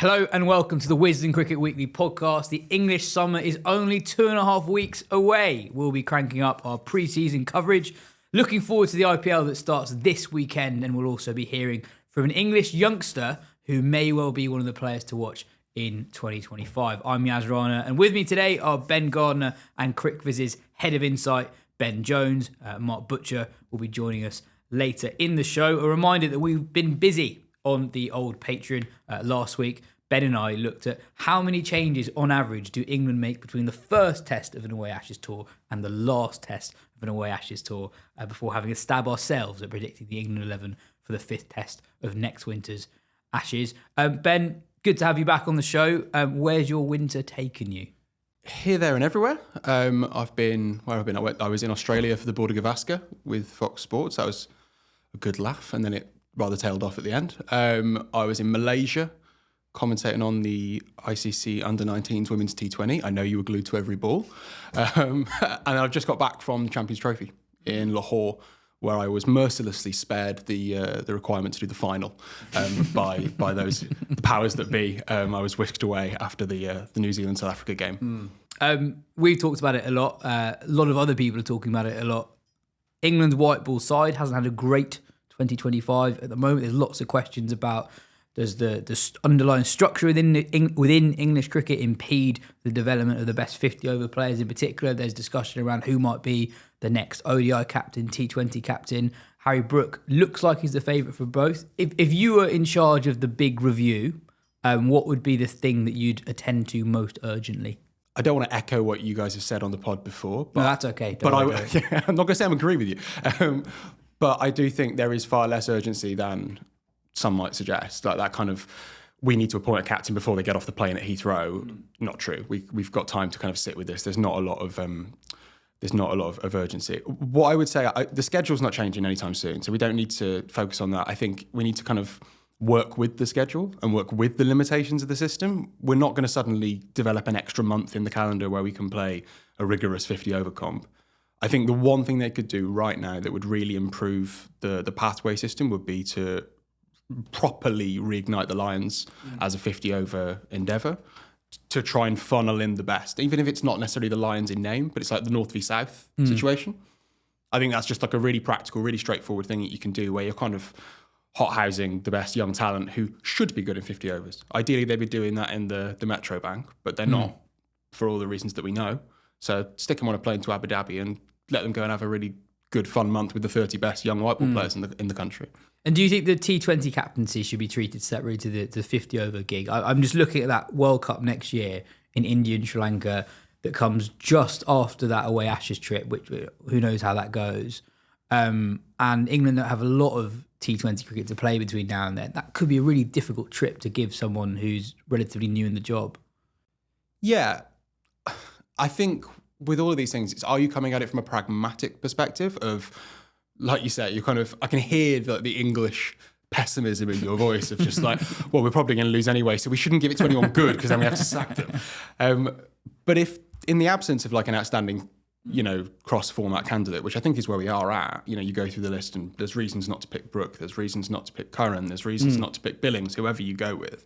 Hello and welcome to the Wisden Cricket Weekly podcast. The English summer is only 2.5 weeks away. We'll be cranking up our pre-season coverage. Looking forward to the IPL that starts this weekend, and we'll also be hearing from an English youngster who may well be one of the players to watch in 2025. I'm Yas Rana, and with me today are Ben Gardner and CricViz's Head of Insight, Ben Jones. Mark Butcher will be joining us later in the show. A reminder that we've been busy on the old Patreon. Last week, Ben and I looked at how many changes on average do England make between the first test of an away Ashes tour and the last test of an away Ashes tour before having a stab ourselves at predicting the England 11 for the fifth test of next winter's Ashes. Ben, good to have you back on the show. Where's your winter taken you? Here, there and everywhere. I was in Australia for the Border Gavaskar with Fox Sports. That was a good laugh, and then it rather tailed off at the end. I was in Malaysia commentating on the ICC Under-19s Women's T20. I know you were glued to every ball. And I've just got back from the Champions Trophy in Lahore, where I was mercilessly spared the requirement to do the final by those the powers that be. I was whisked away after the New Zealand-South Africa game. We've talked about it a lot. A lot of other people are talking about it a lot. England's white ball side hasn't had a great 2025 at the moment. There's lots of questions about does the underlying structure within English cricket impede the development of the best 50 over players in particular. There's discussion around who might be the next ODI captain, T20 captain. Harry Brook looks like he's the favourite for both. If you were in charge of the big review, what would be the thing that you'd attend to most urgently? I don't want to echo what you guys have said on the pod before. But, no, that's okay. I'm not going to say I'm agree with you. But I do think there is far less urgency than some might suggest. Like that kind of, we need to appoint a captain before they get off the plane at Heathrow. Not true. We've got time to kind of sit with this. There's not a lot of urgency. What I would say, the schedule's not changing anytime soon, so we don't need to focus on that. I think we need to kind of work with the schedule and work with the limitations of the system. We're not going to suddenly develop an extra month in the calendar where we can play a rigorous 50 over comp. I think the one thing they could do right now that would really improve the pathway system would be to properly reignite the Lions as a 50 over endeavour, to try and funnel in the best, even if it's not necessarily the Lions in name, but it's like the North v South situation. I think that's just like a really practical, really straightforward thing that you can do where you're kind of hothousing the best young talent who should be good in 50 overs. Ideally, they'd be doing that in the Metro Bank, but they're not for all the reasons that we know. So stick them on a plane to Abu Dhabi and let them go and have a really good, fun month with the 30 best young white ball players in the country. And do you think the T20 captaincy should be treated separately to the 50 over gig? I'm just looking at that World Cup next year in India and Sri Lanka that comes just after that away Ashes trip, which who knows how that goes. And England don't have a lot of T20 cricket to play between now and then. That could be a really difficult trip to give someone who's relatively new in the job. Yeah, I think with all of these things, are you coming at it from a pragmatic perspective of, like you said, you kind of, I can hear the English pessimism in your voice of just like, well, we're probably going to lose anyway, so we shouldn't give it to anyone good because then we have to sack them. But if in the absence of like an outstanding, cross-format candidate, which I think is where we are at, you go through the list and there's reasons not to pick Brook, there's reasons not to pick Curran, there's reasons not to pick Billings, whoever you go with.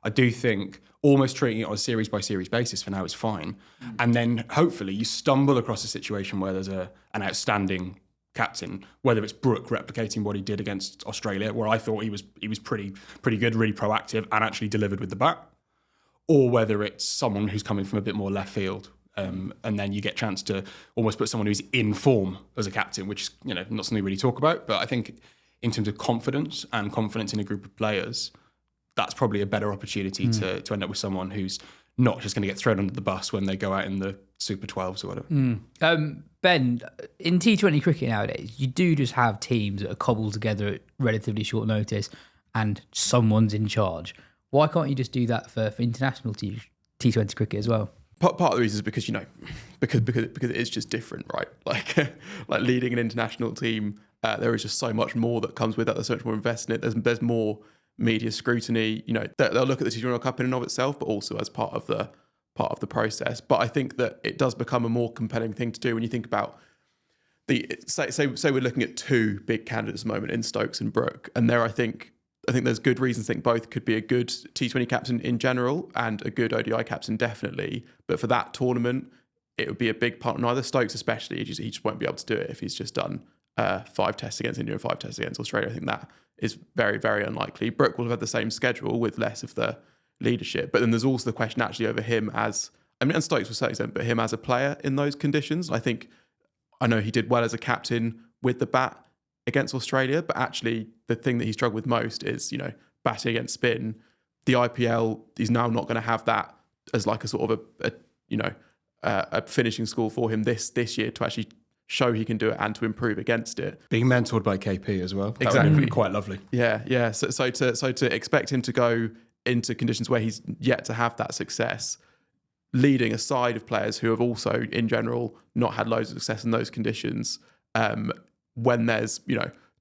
I do think almost treating it on a series-by-series basis for now is fine. And then hopefully you stumble across a situation where there's an outstanding captain, whether it's Brook replicating what he did against Australia, where I thought he was pretty good, really proactive and actually delivered with the bat, or whether it's someone who's coming from a bit more left field. And then you get a chance to almost put someone who's in form as a captain, which is not something we really talk about. But I think in terms of confidence and confidence in a group of players, that's probably a better opportunity to end up with someone who's not just going to get thrown under the bus when they go out in the Super 12s or whatever. Ben, in T20 cricket nowadays, you do just have teams that are cobbled together at relatively short notice and someone's in charge. Why can't you just do that for international T20 cricket as well? Part of the reason is because because it is just different, right? Like leading an international team, there is just so much more that comes with that. There's so much more investment. There's more media scrutiny. They'll look at the T20 World Cup in and of itself, but also as part of the process. But I think that it does become a more compelling thing to do when you think about say we're looking at two big candidates at the moment in Stokes and Brook, and there I think I think there's good reasons to think both could be a good T20 captain in general and a good ODI captain definitely. But for that tournament, it would be a big part. Neither Stokes especially, he just won't be able to do it if he's just done 5 tests against India and 5 tests against Australia. I think that is very, very unlikely. Brook will have had the same schedule with less of the leadership. But then there's also the question actually over him as, and Stokes to a certain extent, but him as a player in those conditions. I know he did well as a captain with the bat against Australia, but actually the thing that he struggled with most is, batting against spin. The IPL is now not going to have that as like a sort of a finishing school for him this year to actually show he can do it and to improve against it. Being mentored by KP as well. Exactly. That would be quite lovely. Yeah. So to expect him to go into conditions where he's yet to have that success, leading a side of players who have also, in general, not had loads of success in those conditions, when there's,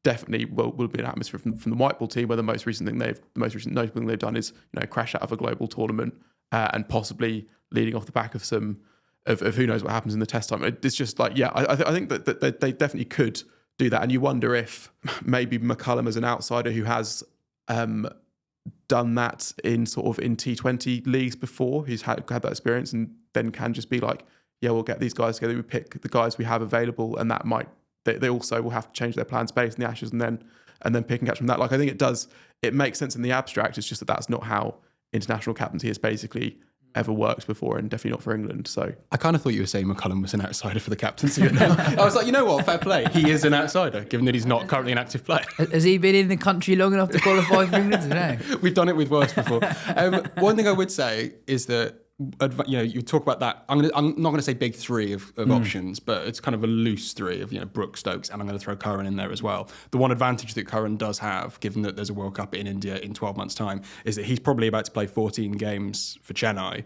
definitely will be an atmosphere from the white ball team where the most recent notable thing they've done is, crash out of a global tournament and possibly leading off the back of some of who knows what happens in the test time. It's just like, I think that they definitely could do that. And you wonder if maybe McCullum as an outsider who has done that in T20 leagues before, who's had that experience and then can just be like, yeah, we'll get these guys together, we pick the guys we have available, and that might, they also will have to change their plans based on the Ashes and then pick and catch from that. Like, I think it makes sense in the abstract. It's just that's not how international captaincy has basically ever worked before, and definitely not for England. So I kind of thought you were saying McCullum was an outsider for the captaincy. I was like, you know what, fair play. He is an outsider, given that he's not currently an active player. Has he been in the country long enough to qualify for England? No. We've done it with worse before. One thing I would say is that, you talk about that. I'm not going to say big 3 of options, but it's kind of a loose 3 of, Brook, Stokes, and I'm going to throw Curran in there as well. The one advantage that Curran does have, given that there's a World Cup in India in 12 months' time, is that he's probably about to play 14 games for Chennai,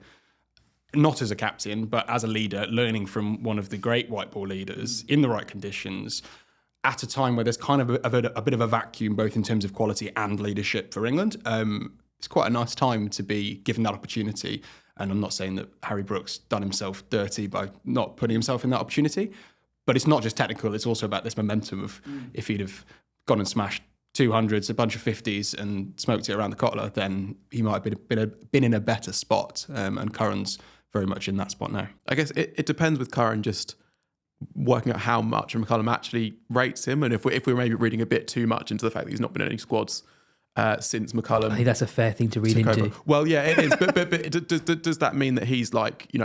not as a captain, but as a leader, learning from one of the great white ball leaders in the right conditions at a time where there's kind of a bit of a vacuum, both in terms of quality and leadership for England. It's quite a nice time to be given that opportunity. And I'm not saying that Harry Brook's done himself dirty by not putting himself in that opportunity, but it's not just technical. It's also about this momentum of if he'd have gone and smashed 200s, a bunch of 50s and smoked it around the Kotler, then he might have been in a better spot. And Curran's very much in that spot now. I guess it depends with Curran just working out how much McCullum actually rates him, and if we're maybe reading a bit too much into the fact that he's not been in any squads since McCullum. I think that's a fair thing to read into. Over. Well, yeah, it is. But does that mean that he's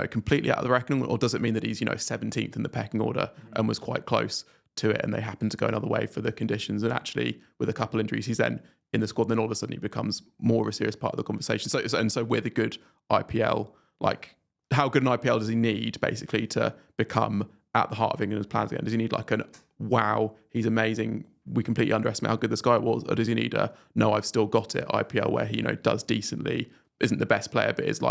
completely out of the reckoning, or does it mean that he's 17th in the pecking order and was quite close to it, and they happen to go another way for the conditions, and actually with a couple injuries he's then in the squad, then all of a sudden he becomes more of a serious part of the conversation. So with a good IPL, how good an IPL does he need basically to become at the heart of England's plans again? Does he need wow, he's amazing, we completely underestimate how good this guy was, or does he need no, I've still got it IPL where he does decently, isn't the best player but is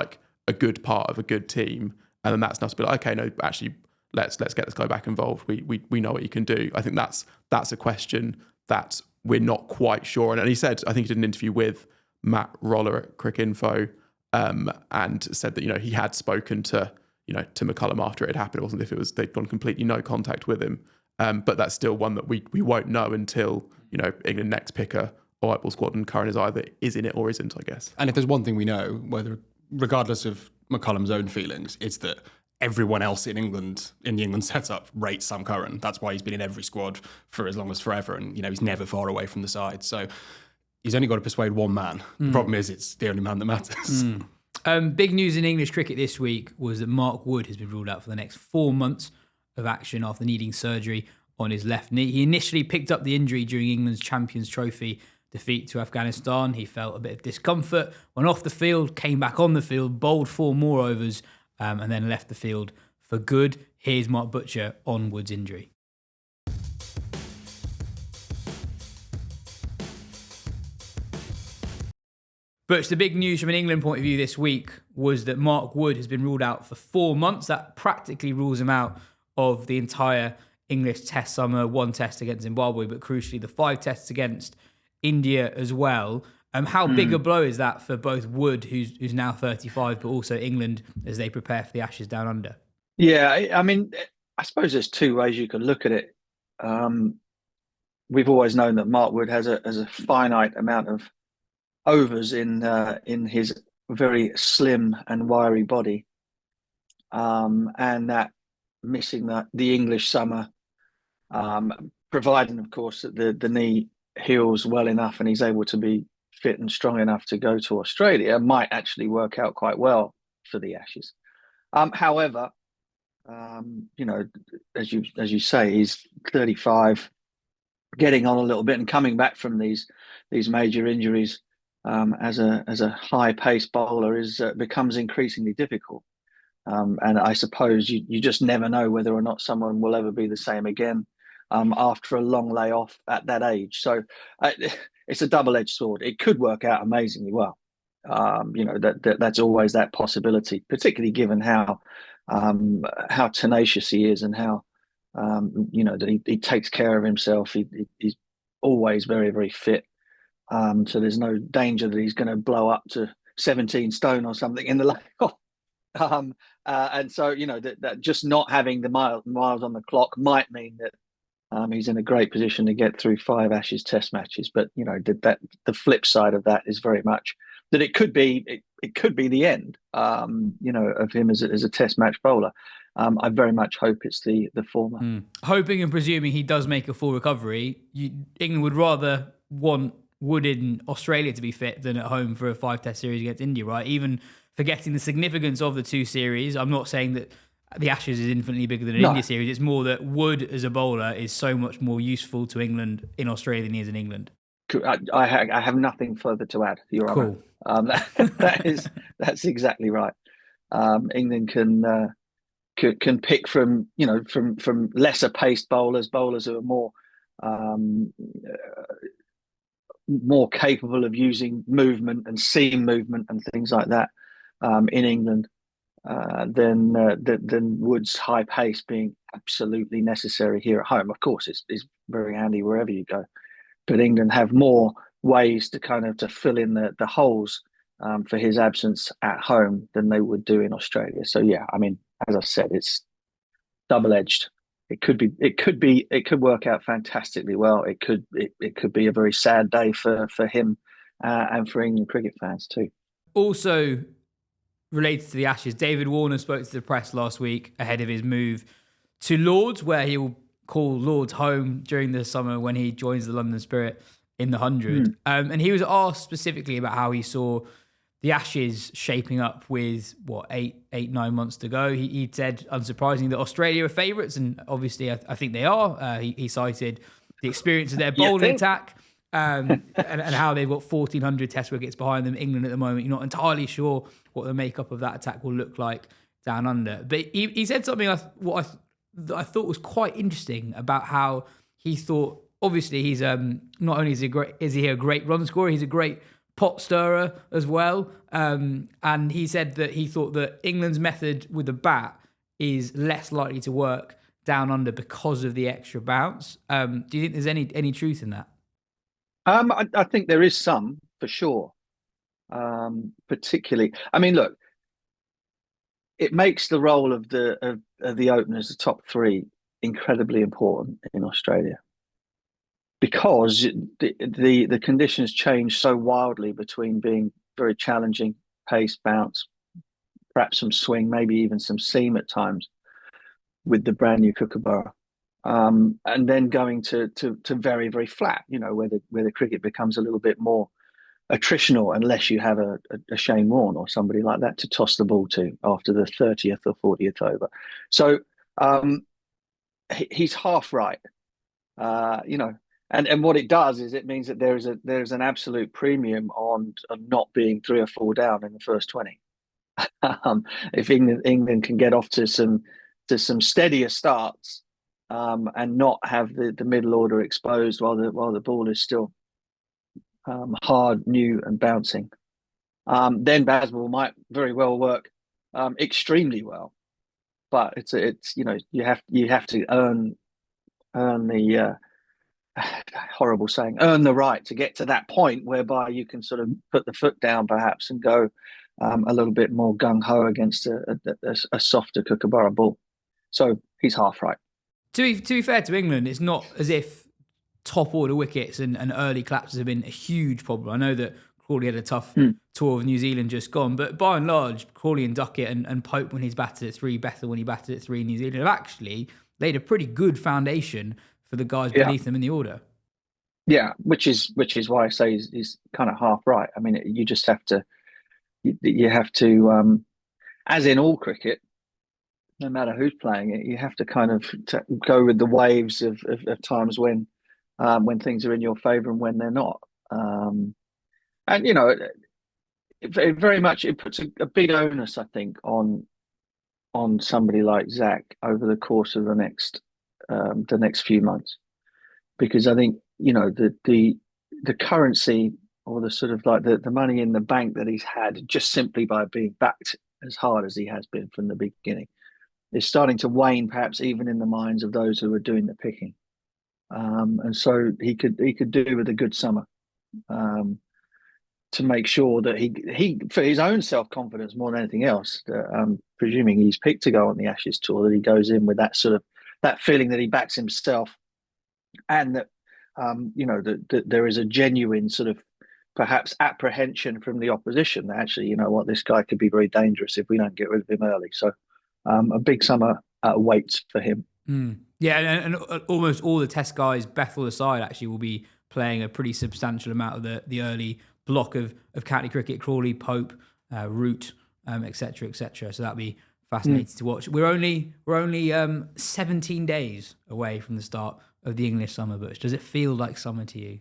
a good part of a good team, and then that's enough to be okay, no, actually let's get this guy back involved, we know what he can do. I think that's a question that we're not quite sure. And he said, I think he did an interview with Matt Roller at Cricinfo, and said that he had spoken to McCullum after it had happened. It wasn't as if they'd gone completely no contact with him, but that's still one that we won't know until England next pick a white ball squad, and Curran is in it or isn't, I guess. And if there's one thing we know, regardless of McCullum's own feelings, it's that everyone else in England, in the England setup, rates Sam Curran. That's why he's been in every squad for as long as forever, and he's never far away from the side. So he's only got to persuade one man. The problem is it's the only man that matters. Big news in English cricket this week was that Mark Wood has been ruled out for the next 4 months of action after needing surgery on his left knee. He initially picked up the injury during England's Champions Trophy defeat to Afghanistan. He felt a bit of discomfort, went off the field, came back on the field, bowled 4 more overs, and then left the field for good. Here's Mark Butcher on Wood's injury. But the big news from an England point of view this week was that Mark Wood has been ruled out for 4 months. That practically rules him out of the entire English Test summer, 1 test against Zimbabwe, but crucially the 5 tests against India as well. How big a blow is that for both Wood, who's now 35, but also England as they prepare for the Ashes Down Under? Yeah, I mean, I suppose there's 2 ways you can look at it. We've always known that Mark Wood has a finite amount of overs in his very slim and wiry body, and that missing the English summer, providing, of course, that the knee heals well enough and he's able to be fit and strong enough to go to Australia, might actually work out quite well for the Ashes. However, as you say, he's 35, getting on a little bit and coming back from these major injuries as a high pace bowler becomes increasingly difficult. And I suppose you just never know whether or not someone will ever be the same again after a long layoff at that age. So it's a double-edged sword. It could work out amazingly well. That's always that possibility, particularly given how tenacious he is and how that he takes care of himself. He's always very, very fit. So there's no danger that he's going to blow up to 17 stone or something in the layoff. And so that just not having the miles on the clock might mean that he's in a great position to get through 5 Ashes Test matches. But that the flip side of that is very much that it could be the end. Of him as a Test match bowler. I very much hope it's the former. Hoping and presuming he does make a full recovery, England would rather want Wood in Australia to be fit than at home for a 5-test series against India, right? Even forgetting the significance of the 2 series, I'm not saying that the Ashes is infinitely bigger than an India series. It's more that Wood as a bowler is so much more useful to England in Australia than he is in England. I have nothing further to add, Your Cool. Honour. That's exactly right. England can pick from lesser paced bowlers who are more capable of using movement and seam movement and things like that in England than Wood's high pace being absolutely necessary here at home. Of course, it's very handy wherever you go, but England have more ways to fill in the holes for his absence at home than they would do in Australia. So yeah, I mean, as I said, it's double-edged. It could work out fantastically well. It could be a very sad day for him and for England cricket fans too. Also related to the Ashes, David Warner spoke to the press last week ahead of his move to Lords, where he will call Lords home during the summer when he joins the London Spirit in the 100. And he was asked specifically about how he saw the Ashes shaping up with 8-9 months to go. He said, unsurprisingly, that Australia are favourites, and obviously I think they are. He cited the experience of their bowling attack and how they've got 1,400 Test wickets behind them. England at the moment, you're not entirely sure what the makeup of that attack will look like down under. But he said something that I thought was quite interesting about how he thought. Obviously, he's not only is he a great run scorer, he's a great pot stirrer as well. And he said that he thought that England's method with the bat is less likely to work down under because of the extra bounce. Do you think there's any truth in that? I think there is some, for sure. Particularly, I mean, look, it makes the role of the openers, the top 3, incredibly important in Australia, because the conditions change so wildly between being very challenging, pace, bounce, perhaps some swing, maybe even some seam at times with the brand new Kookaburra, and then going to very, very flat, where the cricket becomes a little bit more attritional unless you have a Shane Warne or somebody like that to toss the ball to after the 30th or 40th over. So he's half right, And what it does is it means that there's an absolute premium on not being 3 or 4 down in the first 20. If England can get off to some steadier starts and not have the middle order exposed while the ball is still hard, new, and bouncing, then Bazball might very well work extremely well. But it's you have to earn the horrible saying, earn the right to get to that point whereby you can sort of put the foot down perhaps and go a little bit more gung-ho against a softer Kookaburra ball. So he's half right. To be fair to England, it's not as if top order wickets and early collapses have been a huge problem. I know that Crawley had a tough tour of New Zealand just gone. But by and large, Crawley and Duckett and Pope, when he's batted at 3, Bethell when he batted at 3 in New Zealand, have actually laid a pretty good foundation for the guys beneath them in the order. Yeah, which is why I say he's kind of half right. I mean, you just have to, as in all cricket, no matter who's playing it, you have to kind of go with the waves of times when things are in your favour and when they're not. And you know, it very much it puts a big onus, I think, on somebody like Zach over the course of the next few months, because I think, you know, the currency, or the sort of like the money in the bank that he's had just simply by being backed as hard as he has been from the beginning, is starting to wane, perhaps even in the minds of those who are doing the picking. And so he could do with a good summer to make sure that he for his own self-confidence more than anything else, presuming he's picked to go on the Ashes tour, that he goes in with that sort of that feeling that he backs himself, and that you know, that there is a genuine sort of perhaps apprehension from the opposition that actually, you know what, this guy could be very dangerous if we don't get rid of him early. So a big summer waits for him. Yeah, and almost all the Test guys, Bethell aside, actually will be playing a pretty substantial amount of the early block of county cricket: Crawley, Pope, Root, etc., etc. So that'll be fascinating to watch. We're only 17 days away from the start of the English summer, Butch. Does it feel like summer to you?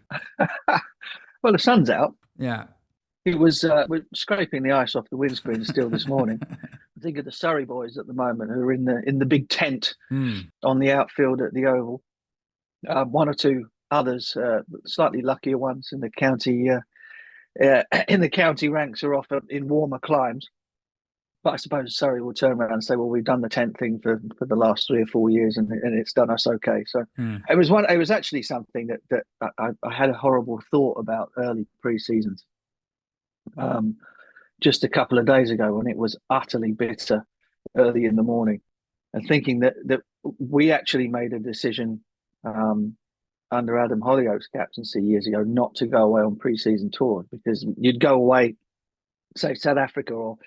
Well, the sun's out. Yeah. It was we're scraping the ice off the windscreen still this morning. I think of the Surrey boys at the moment, who are in the big tent on the outfield at the Oval. One or two others, slightly luckier ones in the county ranks, are off in warmer climes. But I suppose Surrey will turn around and say, "Well, we've done the tent thing for the last 3 or 4 years, and it's done us okay." So it was actually something that I had a horrible thought about early pre-seasons. Just a couple of days ago, when it was utterly bitter early in the morning, and thinking that we actually made a decision under Adam Hollioake's captaincy years ago not to go away on pre-season tours, because you'd go away, say South Africa or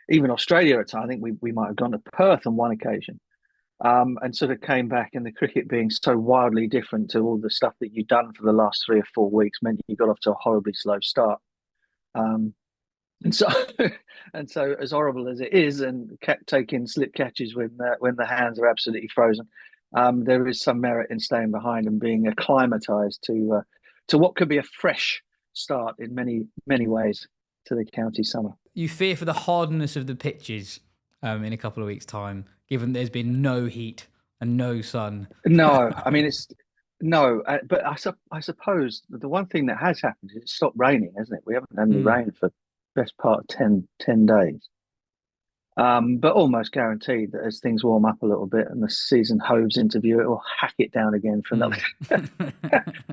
even Australia at times. I think we might have gone to Perth on one occasion, and sort of came back, and the cricket being so wildly different to all the stuff that you'd done for the last 3 or 4 weeks meant you got off to a horribly slow start. And so as horrible as it is, and kept taking slip catches when the hands are absolutely frozen, there is some merit in staying behind and being acclimatized to what could be a fresh start in many ways to the county summer. You fear for the hardness of the pitches in a couple of weeks' time, given there's been no heat and no sun. No, I mean but I suppose the one thing that has happened is it's stopped raining, hasn't it? We haven't had any rain for best part of 10 days. But almost guaranteed that as things warm up a little bit and the season hoves into view, it will hack it down again for another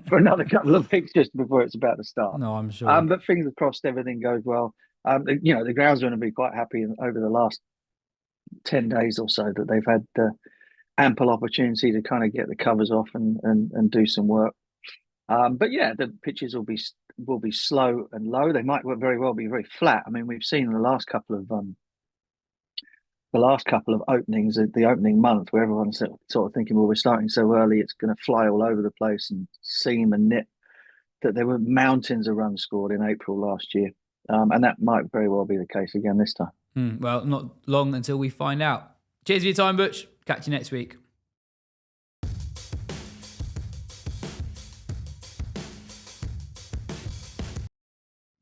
for another couple of weeks just before it's about to start. No, I'm sure. But fingers crossed, everything goes well. You know, the groundsmen will be quite happy over the last 10 days or so that they've had ample opportunity to kind of get the covers off and do some work. But yeah, the pitches will be slow and low. They might very well be very flat. I mean, we've seen in the last couple of openings, the opening month, where everyone's sort of thinking, well, we're starting so early, it's going to fly all over the place and seam and nip, that there were mountains of runs scored in April last year. And that might very well be the case again this time. Well, not long until we find out. Cheers for your time, Butch. Catch you next week.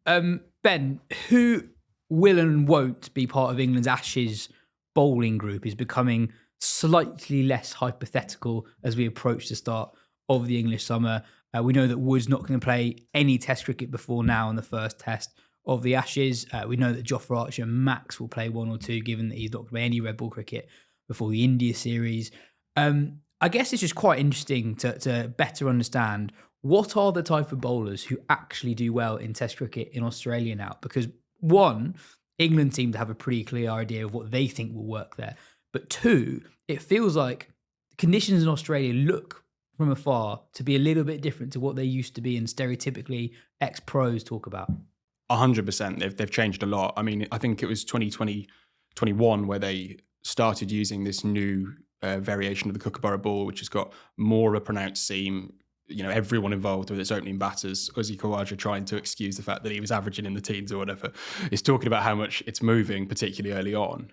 Ben, who will and won't be part of England's Ashes bowling group is becoming slightly less hypothetical as we approach the start of the English summer. We know that Wood's not going to play any Test cricket before now in the first Test of the Ashes. We know that Jofra Archer and Max will play 1 or 2, given that he's not going to play any red ball cricket before the India series. I guess it's just quite interesting to better understand what are the type of bowlers who actually do well in Test cricket in Australia now? Because one, England seem to have a pretty clear idea of what they think will work there. But two, it feels like conditions in Australia look from afar to be a little bit different to what they used to be and stereotypically ex-pros talk about. 100%. They've changed a lot. I mean, I think it was 2021 where they started using this new variation of the Kookaburra ball, which has got more of a pronounced seam. You know, everyone involved with its opening batters, Uzi Khawaja trying to excuse the fact that he was averaging in the teens or whatever, is talking about how much it's moving, particularly early on.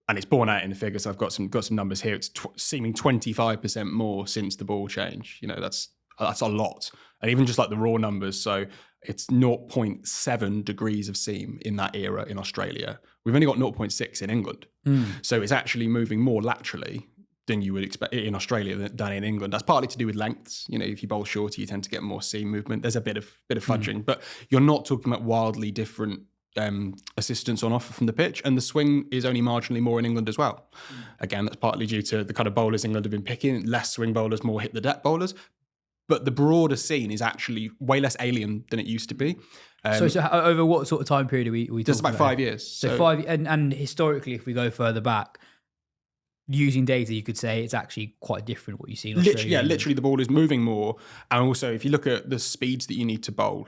And it's borne out in the figures. I've got some numbers here. It's seeming 25% more since the ball change. You know, that's a lot. And even just like the raw numbers, so it's 0.7 degrees of seam in that era in Australia. We've only got 0.6 in England. So it's actually moving more laterally than you would expect in Australia than in England. That's partly to do with lengths. You know, if you bowl shorter, you tend to get more seam movement. There's a bit of fudging, but you're not talking about wildly different assistance on offer from the pitch, and the swing is only marginally more in England as well. Again, that's partly due to the kind of bowlers England have been picking, less swing bowlers, more hit the deck bowlers. But the broader scene is actually way less alien than it used to be. So over what sort of time period are we talking just about about? 5 years. So 5, and historically, if we go further back, using data, you could say it's actually quite different what you see in Australia. Literally the ball is moving more. And also, if you look at the speeds that you need to bowl,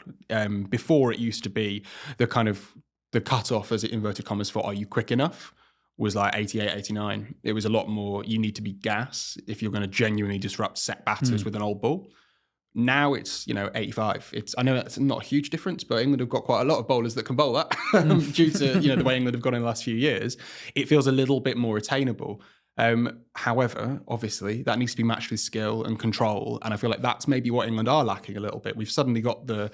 before it used to be the kind of the cutoff, as inverted commas, for are you quick enough was like 88, 89. It was a lot more, you need to be gas if you're going to genuinely disrupt set batters with an old ball. Now it's, 85. I know that's not a huge difference, but England have got quite a lot of bowlers that can bowl that due to, the way England have gone in the last few years. It feels a little bit more attainable. However, obviously, that needs to be matched with skill and control. And I feel like that's maybe what England are lacking a little bit. We've suddenly got the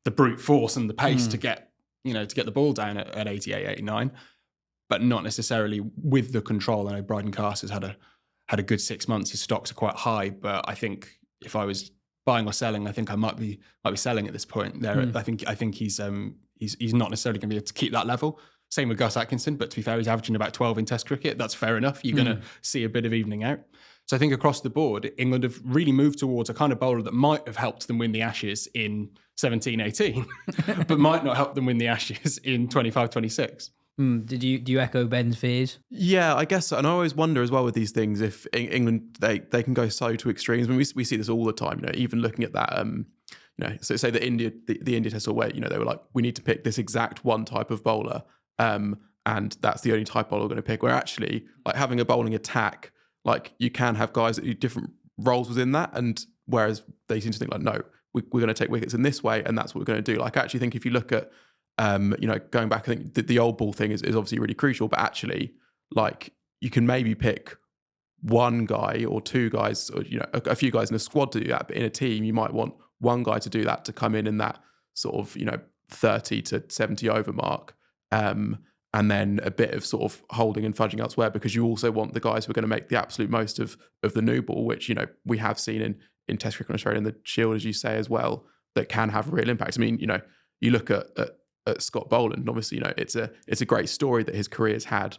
brute force and the pace to get the ball down at 88, 89, but not necessarily with the control. I know Bryden Carter's had a good 6 months. His stocks are quite high, but I think if I was buying or selling, I think I might be selling at this point. I think he's not necessarily going to be able to keep that level. Same with Gus Atkinson, but to be fair, he's averaging about 12 in Test cricket. That's fair enough. You're going to see a bit of evening out. So I think across the board, England have really moved towards a kind of bowler that might have helped them win the Ashes in 17-18, but might not help them win the Ashes in 25-26. Do you echo Ben's fears? Yeah, I guess so. And I always wonder as well with these things if England they can go so to extremes. I mean, we see this all the time. Even looking at that, so say the India Test or where they were like, we need to pick this exact one type of bowler, and that's the only type bowler we're going to pick. Where actually, like having a bowling attack, like you can have guys that do different roles within that, and whereas they seem to think like, no, we're going to take wickets in this way, and that's what we're going to do. Like I actually think if you look at going back, I think the old ball thing is obviously really crucial, but actually, like you can maybe pick one guy or two guys, or a few guys in a squad to do that, but in a team, you might want one guy to do that, to come in that sort of 30 to 70 over mark, and then a bit of sort of holding and fudging elsewhere, because you also want the guys who are going to make the absolute most of the new ball, which we have seen in Test cricket in Australia and the Shield, as you say as well, that can have a real impact. I mean, you look at Scott Boland, obviously, it's a great story that his career's had,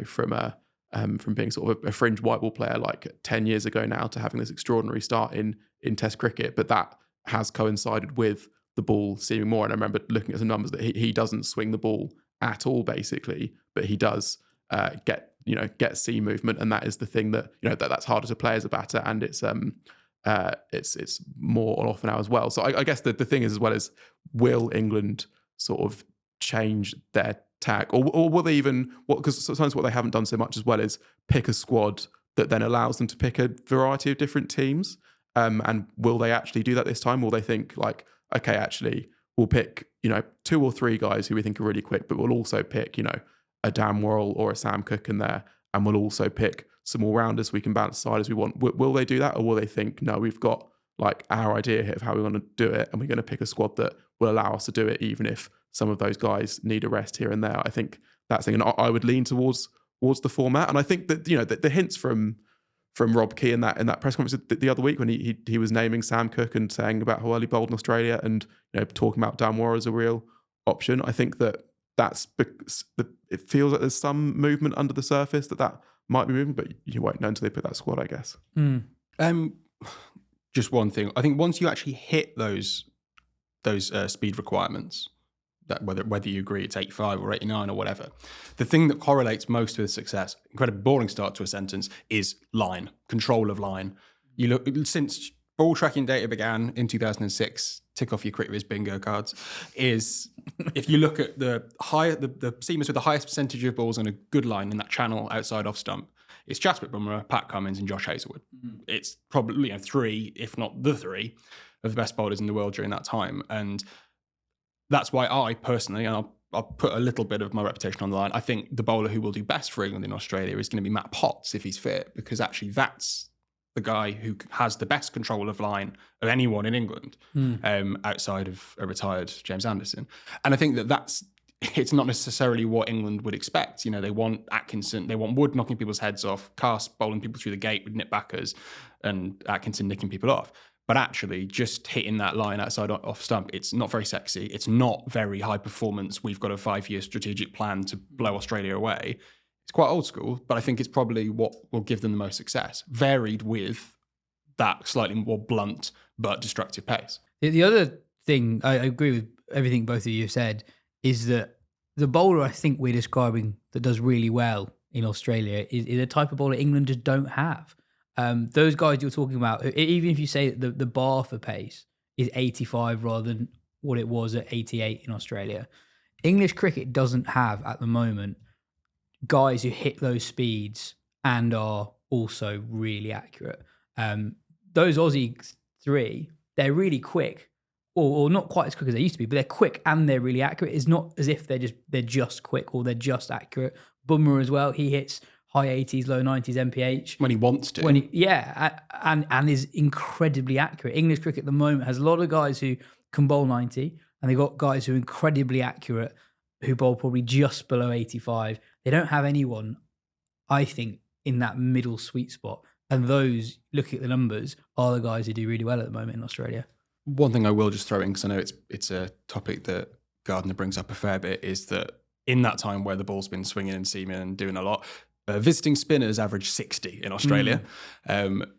from being sort of a fringe white ball player like 10 years ago now to having this extraordinary start in Test cricket, but that has coincided with the ball seeming more. And I remember looking at some numbers that he doesn't swing the ball at all, basically, but he does get seam movement, and that is the thing that that's harder to play as a batter, and it's more on offer now as well. So I guess the thing is, as well, as will England sort of change their tack, or will they even, because sometimes what they haven't done so much as well is pick a squad that then allows them to pick a variety of different teams, and will they actually do that this time? Will they think like, okay, actually we'll pick 2 or 3 guys who we think are really quick, but we'll also pick a Dan Worrell or a Sam Cook in there, and we'll also pick some all-rounders we can balance the side as we want. Will they do that, or will they think, no, we've got like our idea here of how we want to do it, and we're going to pick a squad that will allow us to do it, even if some of those guys need a rest here and there? I think that's the thing, and I would lean towards the format. And I think that the hints from Rob Key in that press conference the other week when he was naming Sam Cook and saying about how early bowled in Australia, and talking about Dan Worrell as a real option, I think that's it feels like there's some movement under the surface that might be moving, but you won't know until they put that squad, I guess. Just one thing. I think once you actually hit those speed requirements, that whether you agree it's 85 or 89 or whatever, the thing that correlates most with success, incredibly boring start to a sentence, is line, control of line. You look, since ball tracking data began in 2006, tick off your Cricket Viz bingo cards, is if you look at the seamers with the highest percentage of balls on a good line in that channel outside off stump, it's Jasprit Bumrah, Pat Cummins, and Josh Hazlewood. It's probably three, if not the three, of the best bowlers in the world during that time. And that's why I personally, and I'll put a little bit of my reputation on the line, I think the bowler who will do best for England in Australia is going to be Matt Potts if he's fit, because actually that's the guy who has the best control of line of anyone in England, outside of a retired James Anderson. And I think it's not necessarily what England would expect. They want Atkinson, they want Wood knocking people's heads off, Cast bowling people through the gate with nip backers, and Atkinson nicking people off. But actually, just hitting that line outside off stump, it's not very sexy. It's not very high performance. We've got a 5-year strategic plan to blow Australia away. It's quite old school, but I think it's probably what will give them the most success, varied with that slightly more blunt but destructive pace. The other thing, I agree with everything both of you have said, is that the bowler I think we're describing that does really well in Australia is a type of bowler England just don't have. Those guys you're talking about, even if you say that the bar for pace is 85 rather than what it was at 88 in Australia, English cricket doesn't have at the moment guys who hit those speeds and are also really accurate. Those Aussie three, they're really quick, or not quite as quick as they used to be, but they're quick and they're really accurate. It's not as if they're just quick or they're just accurate. Bumrah as well, he hits high 80s, low 90s MPH. When he wants to. And is incredibly accurate. English cricket at the moment has a lot of guys who can bowl 90, and they've got guys who are incredibly accurate who bowl probably just below 85. They don't have anyone, I think, in that middle sweet spot. And those, looking at the numbers, are the guys who do really well at the moment in Australia. One thing I will just throw in, because I know it's a topic that Gardner brings up a fair bit, is that in that time where the ball's been swinging and seaming and doing a lot, visiting spinners average 60 in Australia.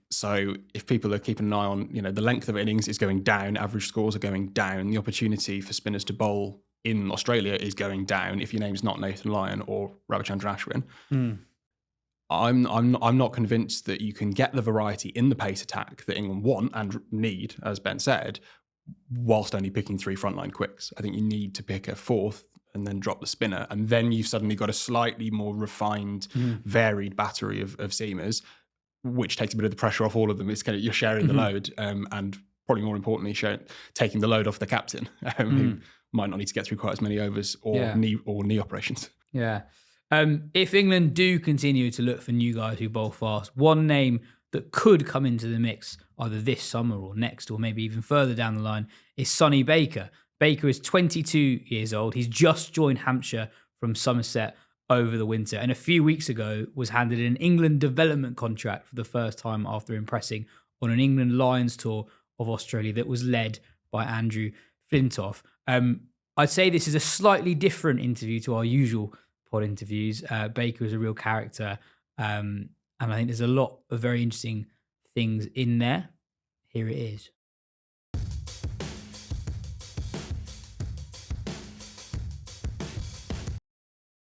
So if people are keeping an eye on, the length of innings is going down, average scores are going down, the opportunity for spinners to bowl in Australia is going down if your name's not Nathan Lyon or Ravichandran Ashwin. I'm not convinced that you can get the variety in the pace attack that England want and need, as Ben said, whilst only picking 3 frontline quicks. I think you need to pick a 4th and then drop the spinner, and then you've suddenly got a slightly more refined, varied battery of seamers, which takes a bit of the pressure off all of them. It's kind of, you're sharing the load, and probably more importantly, taking the load off the captain, who might not need to get through quite as many overs or knee operations. Yeah. If England do continue to look for new guys who bowl fast, one name that could come into the mix either this summer or next, or maybe even further down the line, is Sonny Baker. Baker is 22 years old. He's just joined Hampshire from Somerset over the winter, and a few weeks ago was handed an England development contract for the first time after impressing on an England Lions tour of Australia that was led by Andrew Flintoff. I'd say this is a slightly different interview to our usual pod interviews. Baker is a real character, and I think there's a lot of very interesting things in there. Here it is.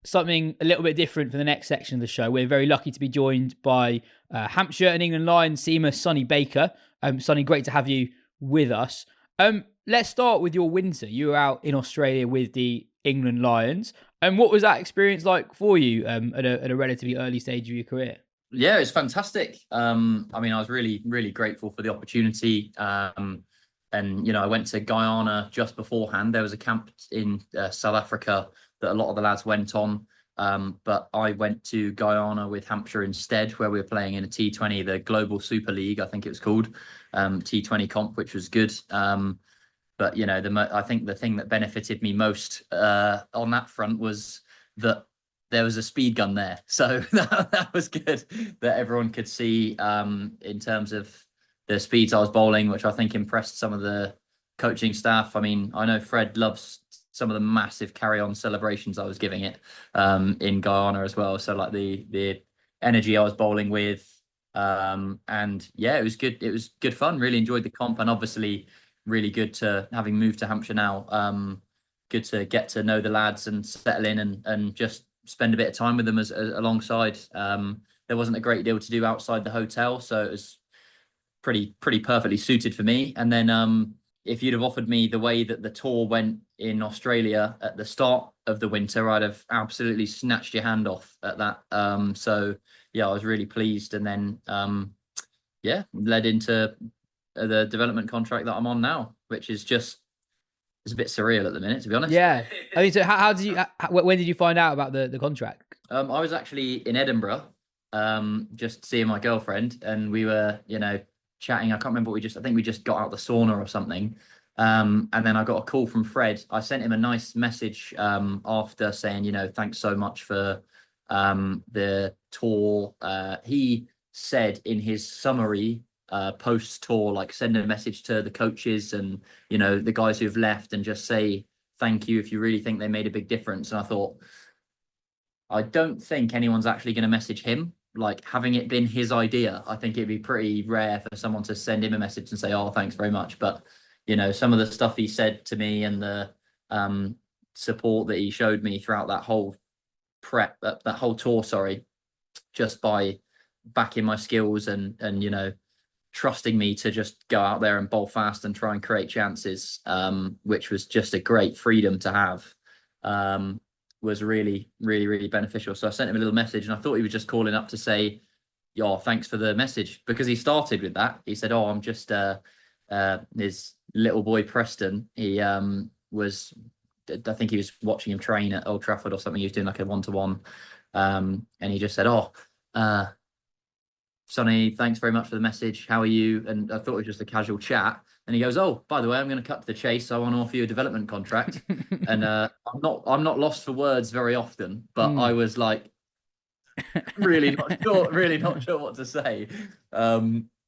Something a little bit different for the next section of the show. We're very lucky to be joined by Hampshire and England Lions seamer Sonny Baker. Sonny, great to have you with us. Let's start with your winter. You were out in Australia with the England Lions. And what was that experience like for you at a relatively early stage of your career? Yeah, it was fantastic. I was really, really grateful for the opportunity. And, I went to Guyana just beforehand. There was a camp in South Africa that a lot of the lads went on. But I went to Guyana with Hampshire instead, where we were playing in a T20, the Global Super League, I think it was called, T20 comp, which was good. But, I think the thing that benefited me most on that front was that there was a speed gun there. So that was good that everyone could see in terms of the speeds I was bowling, which I think impressed some of the coaching staff. I mean, I know Fred loves some of the massive carry-on celebrations I was giving it in Guyana as well. So like the energy I was bowling with. And yeah, it was good. It was good fun. Really enjoyed the comp, and obviously really good to, having moved to Hampshire now, good to get to know the lads and settle in and just spend a bit of time with them as alongside. There wasn't a great deal to do outside the hotel, so it was pretty perfectly suited for me. And then if you'd have offered me the way that the tour went in Australia at the start of the winter, I'd have absolutely snatched your hand off at that. So yeah, I was really pleased, and then yeah, led into the development contract that I'm on now, which is just, it's a bit surreal at the minute, to be honest. Yeah. I mean, so how did you? When did you find out about the contract? I was actually in Edinburgh, just seeing my girlfriend, and we were, chatting. I can't remember what I think we just got out the sauna or something. And then I got a call from Fred. I sent him a nice message after saying, thanks so much for the tour. He said in his summary post tour, like, send a message to the coaches and, the guys who've left, and just say thank you if you really think they made a big difference. And I thought, I don't think anyone's actually going to message him. Like, having it been his idea, I think it'd be pretty rare for someone to send him a message and say, oh, thanks very much. But, some of the stuff he said to me and the support that he showed me throughout that whole prep, that whole tour, just by backing my skills and trusting me to just go out there and bowl fast and try and create chances, which was just a great freedom to have, was really, really, really beneficial. So I sent him a little message, and I thought he was just calling up to say, "Yo, thanks for the message," because he started with that. He said, "Oh, I'm just his little boy Preston. He was, I think he was watching him train at Old Trafford or something. He was doing like a 1-to-1, and he just said, "Oh, Sonny, thanks very much for the message. How are you?" And I thought it was just a casual chat. And he goes, "Oh, by the way, I'm going to cut to the chase. I want to offer you a development contract." And I'm not lost for words very often, but I was like, really not sure what to say.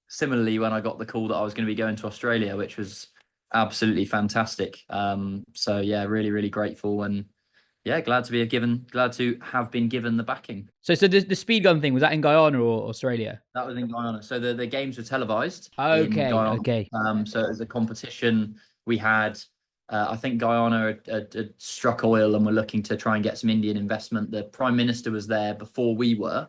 Similarly, when I got the call that I was going to be going to Australia, which was absolutely fantastic. So yeah, really, really grateful, and yeah, glad to have been given the backing. So the speed gun thing, was that in Guyana or Australia? That was in Guyana. So the games were televised. Okay, in Guyana. okay. So it was a competition. We had, I think Guyana had struck oil and were looking to try and get some Indian investment. The Prime Minister was there before we were,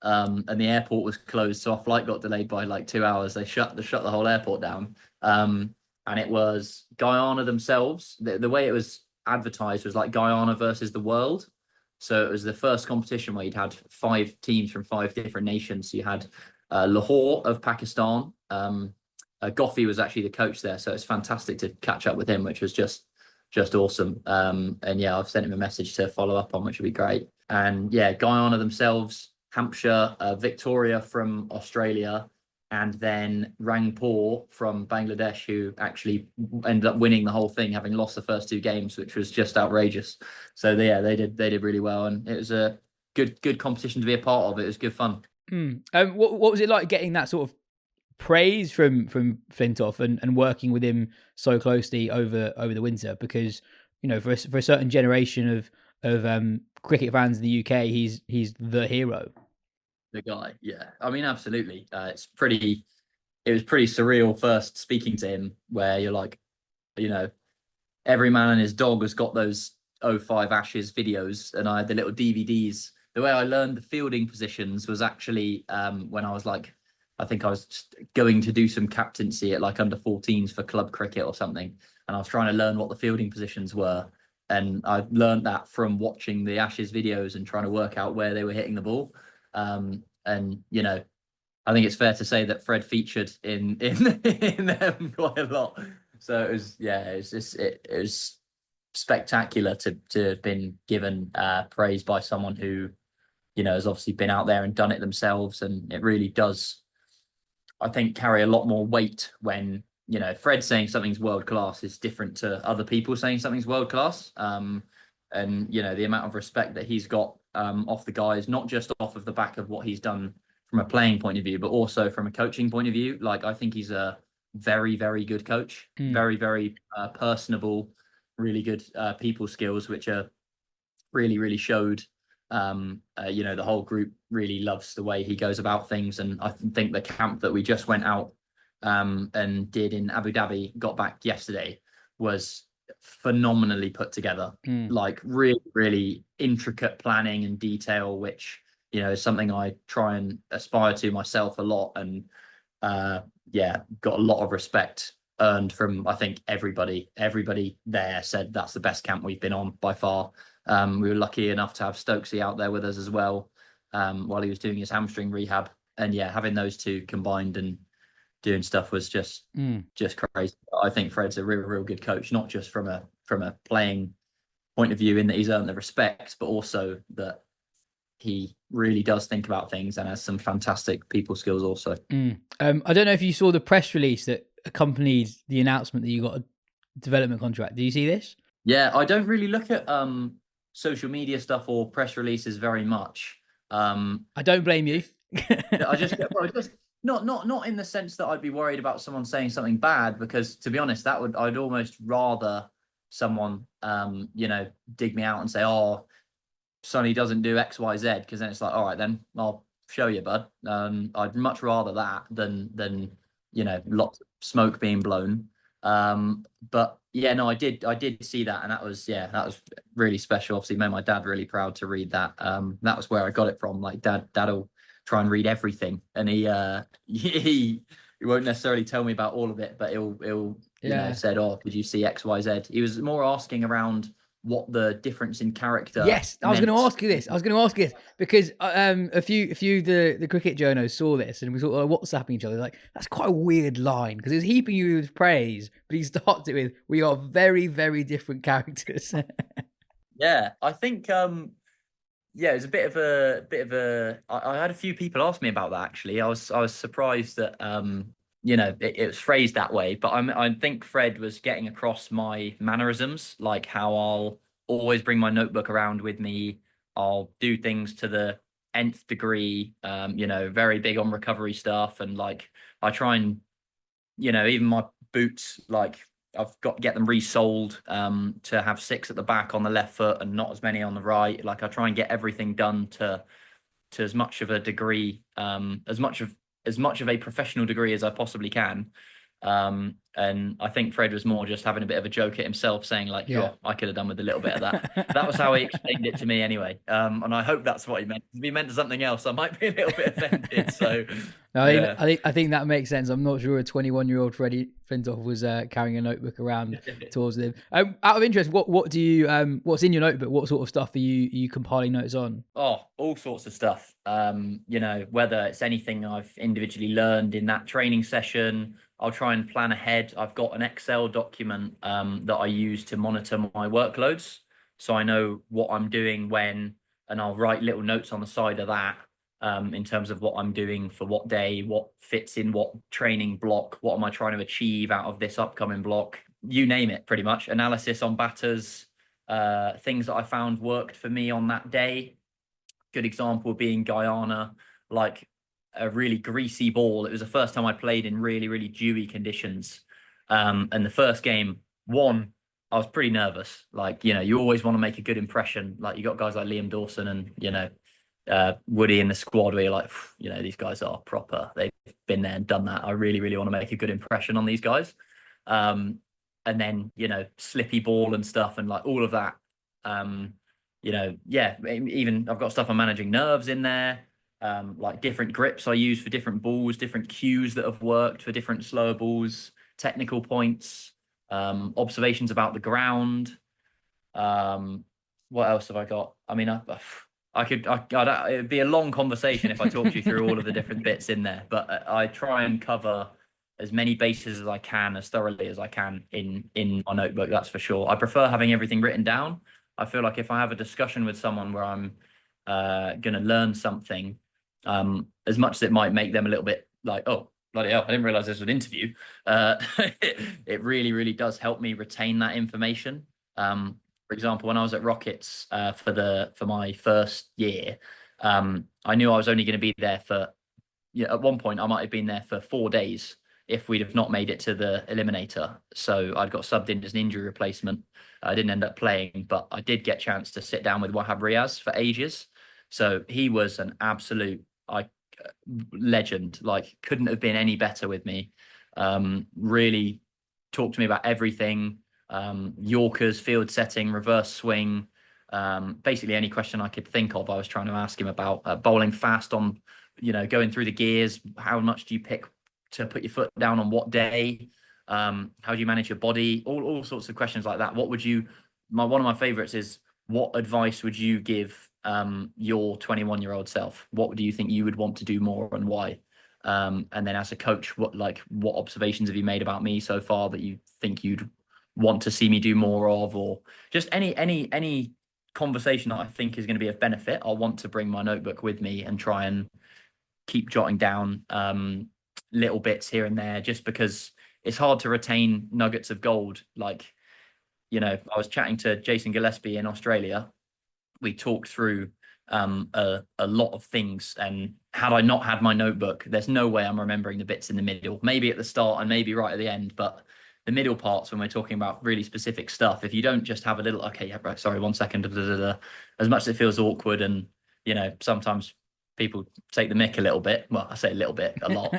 and the airport was closed, so our flight got delayed by like 2 hours. They shut the whole airport down, and it was Guyana themselves. The way it was advertised was like Guyana versus the world. So it was the first competition where you'd had 5 teams from 5 different nations. So you had Lahore of Pakistan. Goffey was actually the coach there, so it's fantastic to catch up with him, which was just awesome. And yeah, I've sent him a message to follow up on, which would be great. And yeah, Guyana themselves, Hampshire, Victoria from Australia, and then Rangpur from Bangladesh, who actually ended up winning the whole thing, having lost the first 2 games, which was just outrageous. So yeah, they did really well, and it was a good competition to be a part of. It was good fun. What was it like getting that sort of praise from Flintoff and working with him so closely over the winter? Because for a certain generation of cricket fans in the UK, he's the hero. The guy, yeah. I mean, absolutely. It was pretty surreal first speaking to him, where you're like, every man and his dog has got those 05 Ashes videos, and I had the little DVDs. The way I learned the fielding positions was actually when I was like, I think I was just going to do some captaincy at like under 14s for club cricket or something, and I was trying to learn what the fielding positions were. And I learned that from watching the Ashes videos and trying to work out where they were hitting the ball. And I think it's fair to say that Fred featured in them quite a lot. So it was spectacular to have been given praise by someone who has obviously been out there and done it themselves. And it really does, I think, carry a lot more weight when Fred saying something's world class is different to other people saying something's world class. And the amount of respect that he's got off the guys, not just off of the back of what he's done from a playing point of view, but also from a coaching point of view. Like, I think he's a very, very good coach, very, very personable, really good people skills, which are really, really showed. The whole group really loves the way he goes about things. And I think the camp that we just went out and did in Abu Dhabi, got back yesterday, was phenomenally put together. Like, really, really intricate planning and detail, which is something I try and aspire to myself a lot. And got a lot of respect earned from, I think, everybody. Everybody there said that's the best camp we've been on by far. We were lucky enough to have Stokesy out there with us as well, while he was doing his hamstring rehab. And yeah, having those two combined and doing stuff was just crazy. I think Fred's a real good coach, not just from a playing point of view in that he's earned the respect, but also that he really does think about things and has some fantastic people skills also. I don't know if you saw the press release that accompanied the announcement that you got a development contract. Do you see this? Yeah, I don't really look at social media stuff or press releases very much. I don't blame you. I just not in the sense that I'd be worried about someone saying something bad, because to be honest, I'd almost rather someone dig me out and say, oh, Sonny doesn't do XYZ, because then it's like, all right, then I'll show you, bud. I'd much rather that than lots of smoke being blown. But yeah, no, I did see that, and that was really special. Obviously made my dad really proud to read that. That was where I got it from. Like dad'll try and read everything, and he won't necessarily tell me about all of it, but he'll said, oh, did you see XYZ? He was more asking around what the difference in character. Yes, I was going to ask you this. Because a few the cricket journos saw this and we sort of WhatsApping each other. Like, that's quite a weird line, because he's heaping you with praise, but he starts it with, "We are very, very different characters." Yeah, I think it was a bit of a. I had a few people ask me about that actually. I was surprised that it was phrased that way, but I think Fred was getting across my mannerisms, like how I'll always bring my notebook around with me. I'll do things to the nth degree, very big on recovery stuff. And like, I try and, even my boots, like I've got to get them resoled to have 6 at the back on the left foot and not as many on the right. Like, I try and get everything done to as much of a degree, as much of a professional degree as I possibly can. And I think Fred was more just having a bit of a joke at himself, saying like, "Sure, I could have done with a little bit of that." That was how he explained it to me anyway. And I hope that's what he meant. If he meant something else, I might be a little bit offended. So no, I think that makes sense. I'm not sure a 21-year-old Freddie Flintoff was carrying a notebook around towards him. Out of interest, what do you what's in your notebook? What sort of stuff are you compiling notes on? Oh, all sorts of stuff. Whether it's anything I've individually learned in that training session, I'll try and plan ahead. I've got an Excel document that I use to monitor my workloads, so I know what I'm doing when, and I'll write little notes on the side of that in terms of what I'm doing for what day, what fits in what training block, what am I trying to achieve out of this upcoming block, you name it, pretty much. Analysis on batters, things that I found worked for me on that day. Good example being Guyana, like a really greasy ball. It was the first time I played in really, really dewy conditions. And the first game, I was pretty nervous. Like, you always want to make a good impression. Like, you got guys like Liam Dawson and, Woody in the squad where you're like, these guys are proper. They've been there and done that. I really, really want to make a good impression on these guys. And then, slippy ball and stuff and like all of that. Even I've got stuff on managing nerves in there. Like different grips I use for different balls, different cues that have worked for different slower balls, technical points, observations about the ground. What else have I got? I mean, it'd be a long conversation if I talked you through all of the different bits in there, but I try and cover as many bases as I can, as thoroughly as I can in my notebook, that's for sure. I prefer having everything written down. I feel like if I have a discussion with someone where I'm going to learn something, as much as it might make them a little bit like, oh, bloody hell, I didn't realize this was an interview. It really, really does help me retain that information. For example, when I was at Rockets for my first year, I knew I was only going to be there for, at one point I might have been there for 4 days if we'd have not made it to the eliminator. So I'd got subbed in as an injury replacement. I didn't end up playing, but I did get a chance to sit down with Wahab Riaz for ages. So he was an absolute legend, like couldn't have been any better with me. Really talked to me about everything, Yorkers, field setting, reverse swing, basically any question I could think of I was trying to ask him about. Bowling fast on, going through the gears, how much do you pick to put your foot down on what day, How do you manage your body? All sorts of questions like that. What would you? One of my favorites is, what advice would you give your 21-year-old self? What do you think you would want to do more, and why? And then as a coach, what observations have you made about me so far that you think you'd want to see me do more of, or just any conversation that I think is going to be of benefit. I'll want to bring my notebook with me and try and keep jotting down little bits here and there, just because it's hard to retain nuggets of gold. Like, I was chatting to Jason Gillespie in Australia. We talked through a lot of things, and had I not had my notebook, there's no way I'm remembering the bits in the middle. Maybe at the start and maybe right at the end, but the middle parts, when we're talking about really specific stuff, if you don't just have a little, okay, yeah, right, sorry, 1 second, as much as it feels awkward, and sometimes people take the mick a little bit. Well, I say a little bit, a lot.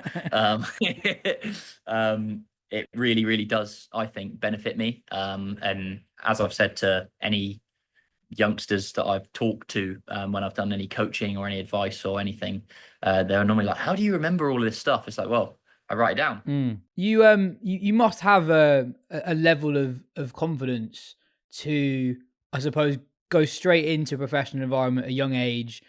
It really, really does, I think, benefit me. And as I've said to any youngsters that I've talked to when I've done any coaching or any advice or anything, they're normally like, how do you remember all of this stuff? It's like, well, I write it down. You must have a level of confidence to, I suppose, go straight into a professional environment at a young age,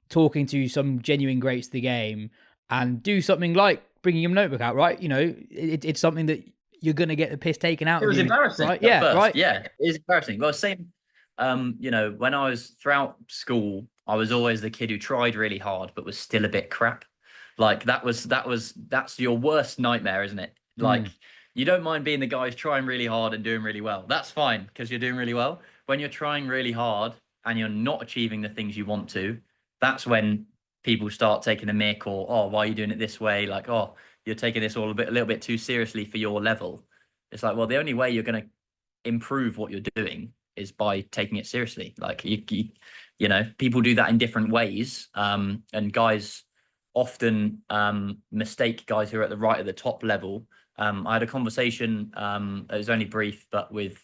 talking to some genuine greats of the game, and do something like bringing your notebook out, right? It's something that you're going to get the piss taken out of you. It was embarrassing, right? Yeah, first. right. Yeah, it is embarrassing. Well, same. When I was throughout school, I was always the kid who tried really hard but was still a bit crap. Like that's your worst nightmare, isn't it? Like, you don't mind being the guy who's trying really hard and doing really well. That's fine, because you're doing really well. When you're trying really hard and you're not achieving the things you want to, that's when people start taking a mick, or, oh, why are you doing it this way? Like, oh, you're taking this all a little bit too seriously for your level. It's like, well, the only way you're going to improve what you're doing is by taking it seriously. Like, people do that in different ways. And guys often mistake guys who are at the top level. I had a conversation, it was only brief, but with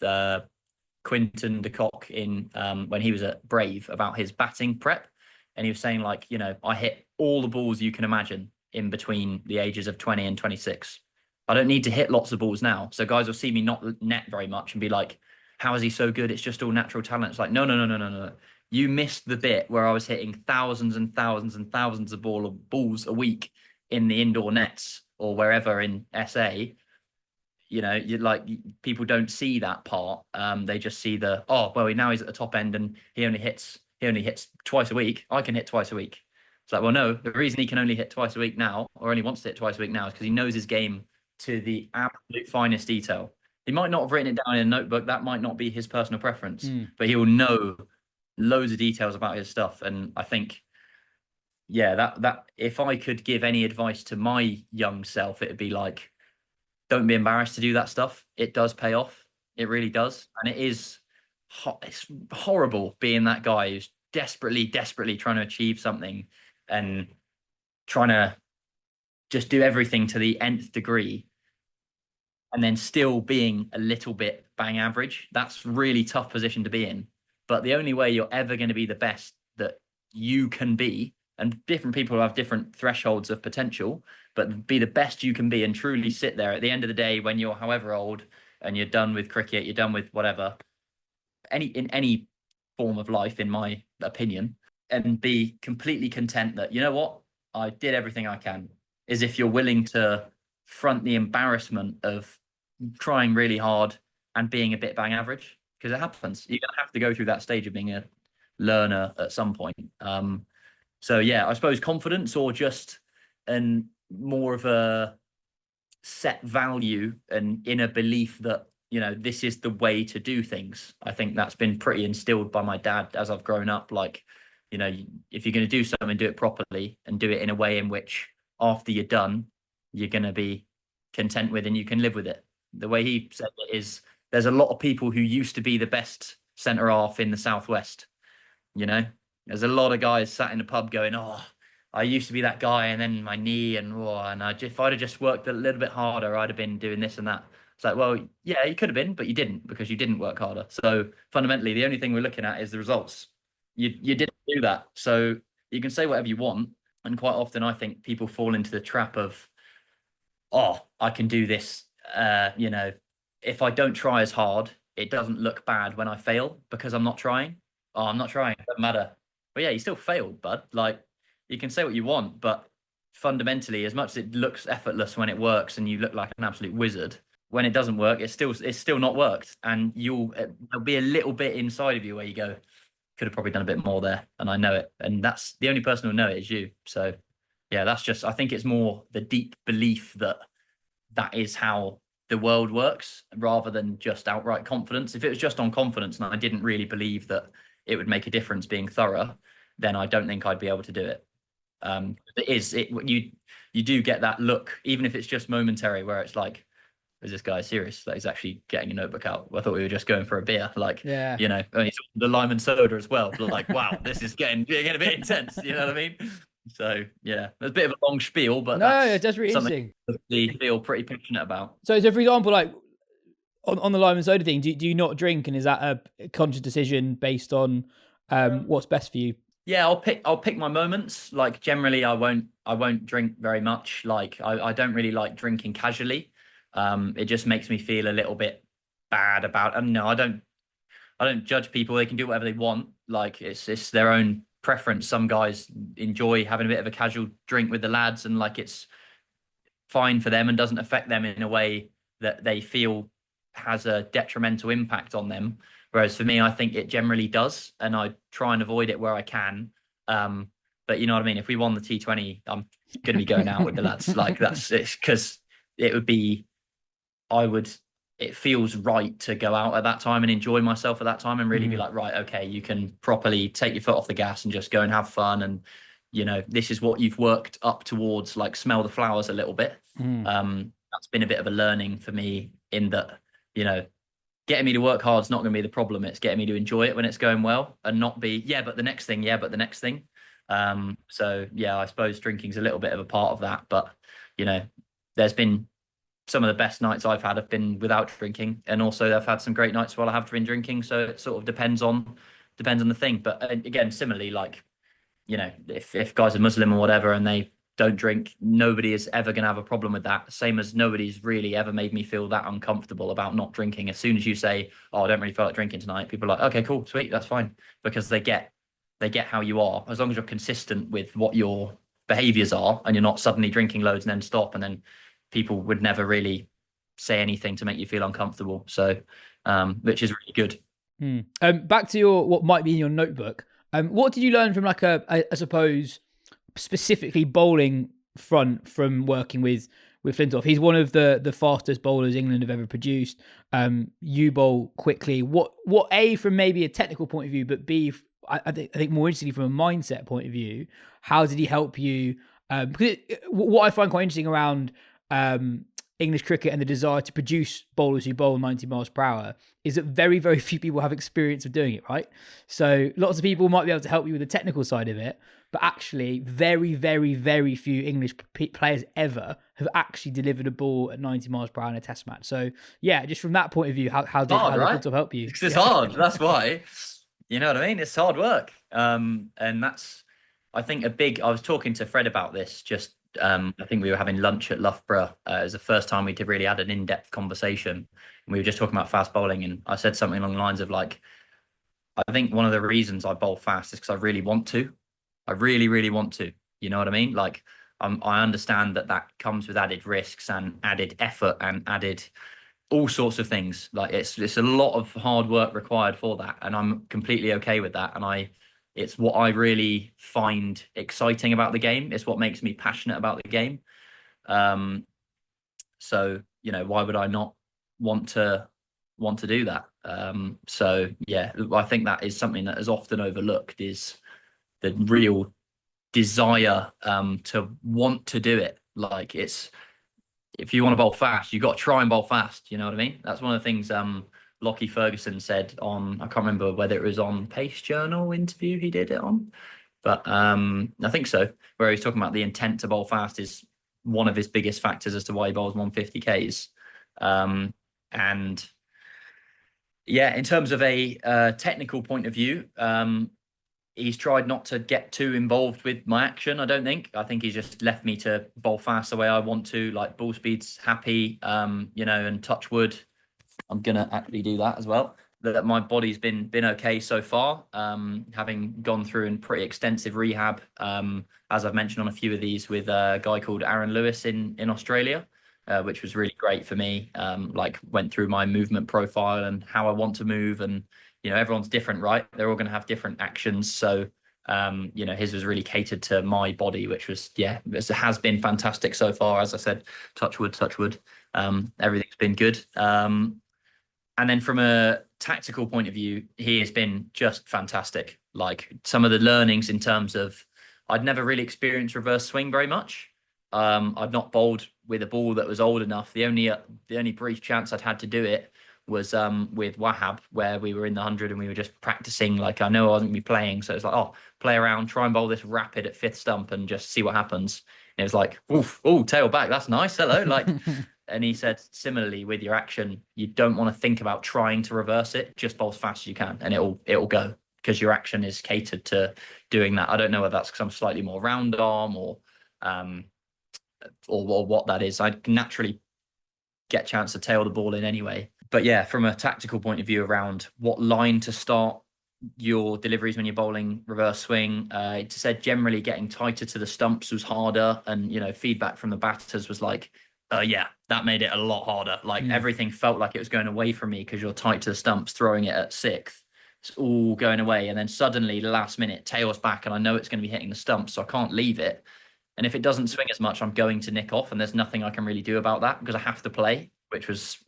Quinton de Kock in when he was at Brave, about his batting prep. And he was saying, like, I hit all the balls you can imagine in between the ages of 20 and 26. I don't need to hit lots of balls now. So guys will see me not net very much and be like, how is he so good? It's just all natural talent. It's like, no. You missed the bit where I was hitting thousands and thousands and thousands of balls a week in the indoor nets or wherever in SA. People don't see that part. They just see now he's at the top end and he only hits twice a week. I can hit twice a week. It's like, well, no, the reason he can only hit twice a week now, or only wants to hit twice a week now, is because he knows his game to the absolute finest detail. He might not have written it down in a notebook. That might not be his personal preference, but he will know loads of details about his stuff. And I think, that if I could give any advice to my young self, it'd be like, don't be embarrassed to do that stuff. It does pay off. It really does. And it's horrible being that guy who's desperately trying to achieve something and trying to just do everything to the nth degree, and then still being a little bit bang average. That's a really tough position to be in. But the only way you're ever going to be the best that you can be, and different people have different thresholds of potential, but be the best you can be and truly sit there at the end of the day when you're however old and you're done with cricket, you're done with whatever, in any form of life, in my opinion, and be completely content that, you know what, I did everything I can, is if you're willing to front the embarrassment of trying really hard and being a bit bang average, because it happens. You're going to have to go through that stage of being a learner at some point. So yeah, I suppose confidence, or just more of a set value and inner belief that, this is the way to do things. I think that's been pretty instilled by my dad as I've grown up. Like, if you're going to do something, do it properly and do it in a way in which after you're done, you're going to be content with and you can live with it. The way he said it is, there's a lot of people who used to be the best centre half in the Southwest. There's a lot of guys sat in the pub going, oh, I used to be that guy, and then my knee, and if I'd have just worked a little bit harder, I'd have been doing this and that. It's like, well, yeah, you could have been, but you didn't, because you didn't work harder. So fundamentally, the only thing we're looking at is the results. You didn't do that. So you can say whatever you want. And quite often, I think people fall into the trap of, oh, I can do this you know, if I don't try as hard, it doesn't look bad when I fail because I'm not trying. Oh, I'm not trying. It doesn't matter. But yeah, you still failed, bud. Like, you can say what you want, but fundamentally, as much as it looks effortless when it works and you look like an absolute wizard, when it doesn't work, it's still not worked. And there'll be a little bit inside of you where you go, could have probably done a bit more there. And I know it. And that's the only person who'll know it is you. So yeah, that's just, I think it's more the deep belief that that is how the world works rather than just outright confidence. If it was just on confidence and I didn't really believe that it would make a difference being thorough, then I don't think I'd be able to do it. You do get that look, even if it's just momentary, where it's like, is this guy serious? Like, he's actually getting a notebook out. I thought we were just going for a beer. Like, Yeah. you know, and he's the lime and soda as well. But like, wow, this is getting a bit intense. You know what I mean? So yeah, there's a bit of a long spiel, but No, that's that's really something interesting. we feel pretty passionate about. So for example, like on the lime and soda thing, do you not drink, and is that a conscious decision based on what's best for you? Yeah, I'll pick my moments. Like, generally, I won't drink very much. Like, I don't really like drinking casually. It just makes me feel a little bit bad about. And no, I don't judge people. They can do whatever they want. Like, it's their own preference. Some guys enjoy having a bit of a casual drink with the lads, and like, it's fine for them and doesn't affect them in a way that they feel has a detrimental impact on them. Whereas for me, I think it generally does, and I try and avoid it where I can. But you know what I mean? If we won the T20, I'm going to be going out with the lads. Like, it's because it would be, it feels right to go out at that time and enjoy myself at that time and really be like, right, okay, you can properly take your foot off the gas and just go and have fun. And, you know, this is what you've worked up towards, like, smell the flowers a little bit. That's been a bit of a learning for me, in that, you know, getting me to work hard is not going to be the problem. It's getting me to enjoy it when it's going well, and not be, but the next thing. So yeah, I suppose drinking's a little bit of a part of that, but you know, there's been some of the best nights I've had have been without drinking, and also I've had some great nights while I have been drinking. So it sort of depends on the thing. But again, similarly, like, you know, if guys are Muslim or whatever and they don't drink, nobody is ever going to have a problem with that. Same as nobody's really ever made me feel that uncomfortable about not drinking. As soon as you say, oh, I don't really feel like drinking tonight, people are like, okay, cool, sweet, that's fine. Because they get how you are. As long as you're consistent with what your behaviors are and you're not suddenly drinking loads and then stop, and then people would never really say anything to make you feel uncomfortable. So, which is really good. Back to what might be in your notebook. What did you learn from, like, I suppose, specifically bowling front, from working with Flintoff? He's one of the fastest bowlers England have ever produced. You bowl quickly. What A, from maybe a technical point of view, but B, I think more interestingly from a mindset point of view, how did he help you? Because what I find quite interesting around English cricket and the desire to produce bowlers who bowl 90 miles per hour is that very, very few people have experience of doing it, right? So lots of people might be able to help you with the technical side of it, but actually very, very, very few English players ever have actually delivered a ball at 90 miles per hour in a test match. So yeah, just from that point of view, how did Flintoff help you? Because it's hard. That's why. You know what I mean? It's hard work. And that's, I think, I was talking to Fred about this just, I think we were having lunch at Loughborough. It was the first time we really had an in-depth conversation. And we were just talking about fast bowling, and I said something along the lines of, like, I think one of the reasons I bowl fast is because I really want to. I really, really want to. You know what I mean? Like, I understand that comes with added risks and added effort and added all sorts of things. Like, it's a lot of hard work required for that, and I'm completely okay with that. And it's what I really find exciting about the game. It's what makes me passionate about the game. So, you know, why would I not want to do that? So yeah, I think that is something that is often overlooked, is the real desire to want to do it. Like, if you want to bowl fast, you've got to try and bowl fast. You know what I mean? That's one of the things Lockie Ferguson said on, I can't remember whether it was on Pace Journal interview he did it on, but I think so, where he's talking about the intent to bowl fast is one of his biggest factors as to why he bowls 150 Ks. And yeah, in terms of a technical point of view, he's tried not to get too involved with my action. I don't think. I think he's just left me to bowl fast the way I want to. Like ball speed's happy, and touch wood. I'm gonna actually do that as well. That my body's been okay so far. Having gone through in pretty extensive rehab, as I've mentioned on a few of these with a guy called Aaron Lewis in Australia, which was really great for me. Went through my movement profile and how I want to move, and everyone's different, right? They're all going to have different actions. So his was really catered to my body, which was it has been fantastic so far. As I said, touch wood. Everything's been good. And then from a tactical point of view, he has been just fantastic. Like some of the learnings in terms of, I'd never really experienced reverse swing very much. I'd not bowled with a ball that was old enough. The only brief chance I'd had to do it was with Wahab, where we were in the 100 and we were just practicing. Like I know I wasn't going to be playing, so it's like, play around, try and bowl this rapid at fifth stump and just see what happens. And it was like, tail back, that's nice. Hello, like. And he said, similarly with your action, you don't want to think about trying to reverse it. Just bowl as fast as you can, and it'll go because your action is catered to doing that. I don't know whether that's because I'm slightly more round arm or what that is. I naturally get a chance to tail the ball in anyway. But yeah, from a tactical point of view around what line to start your deliveries when you're bowling reverse swing, it said generally getting tighter to the stumps was harder, and feedback from the batters was like, that made it a lot harder. Like everything felt like it was going away from me because you're tight to the stumps, throwing it at sixth. It's all going away. And then suddenly the last minute tails back and I know it's going to be hitting the stumps, so I can't leave it. And if it doesn't swing as much, I'm going to nick off, and there's nothing I can really do about that because I have to play, which was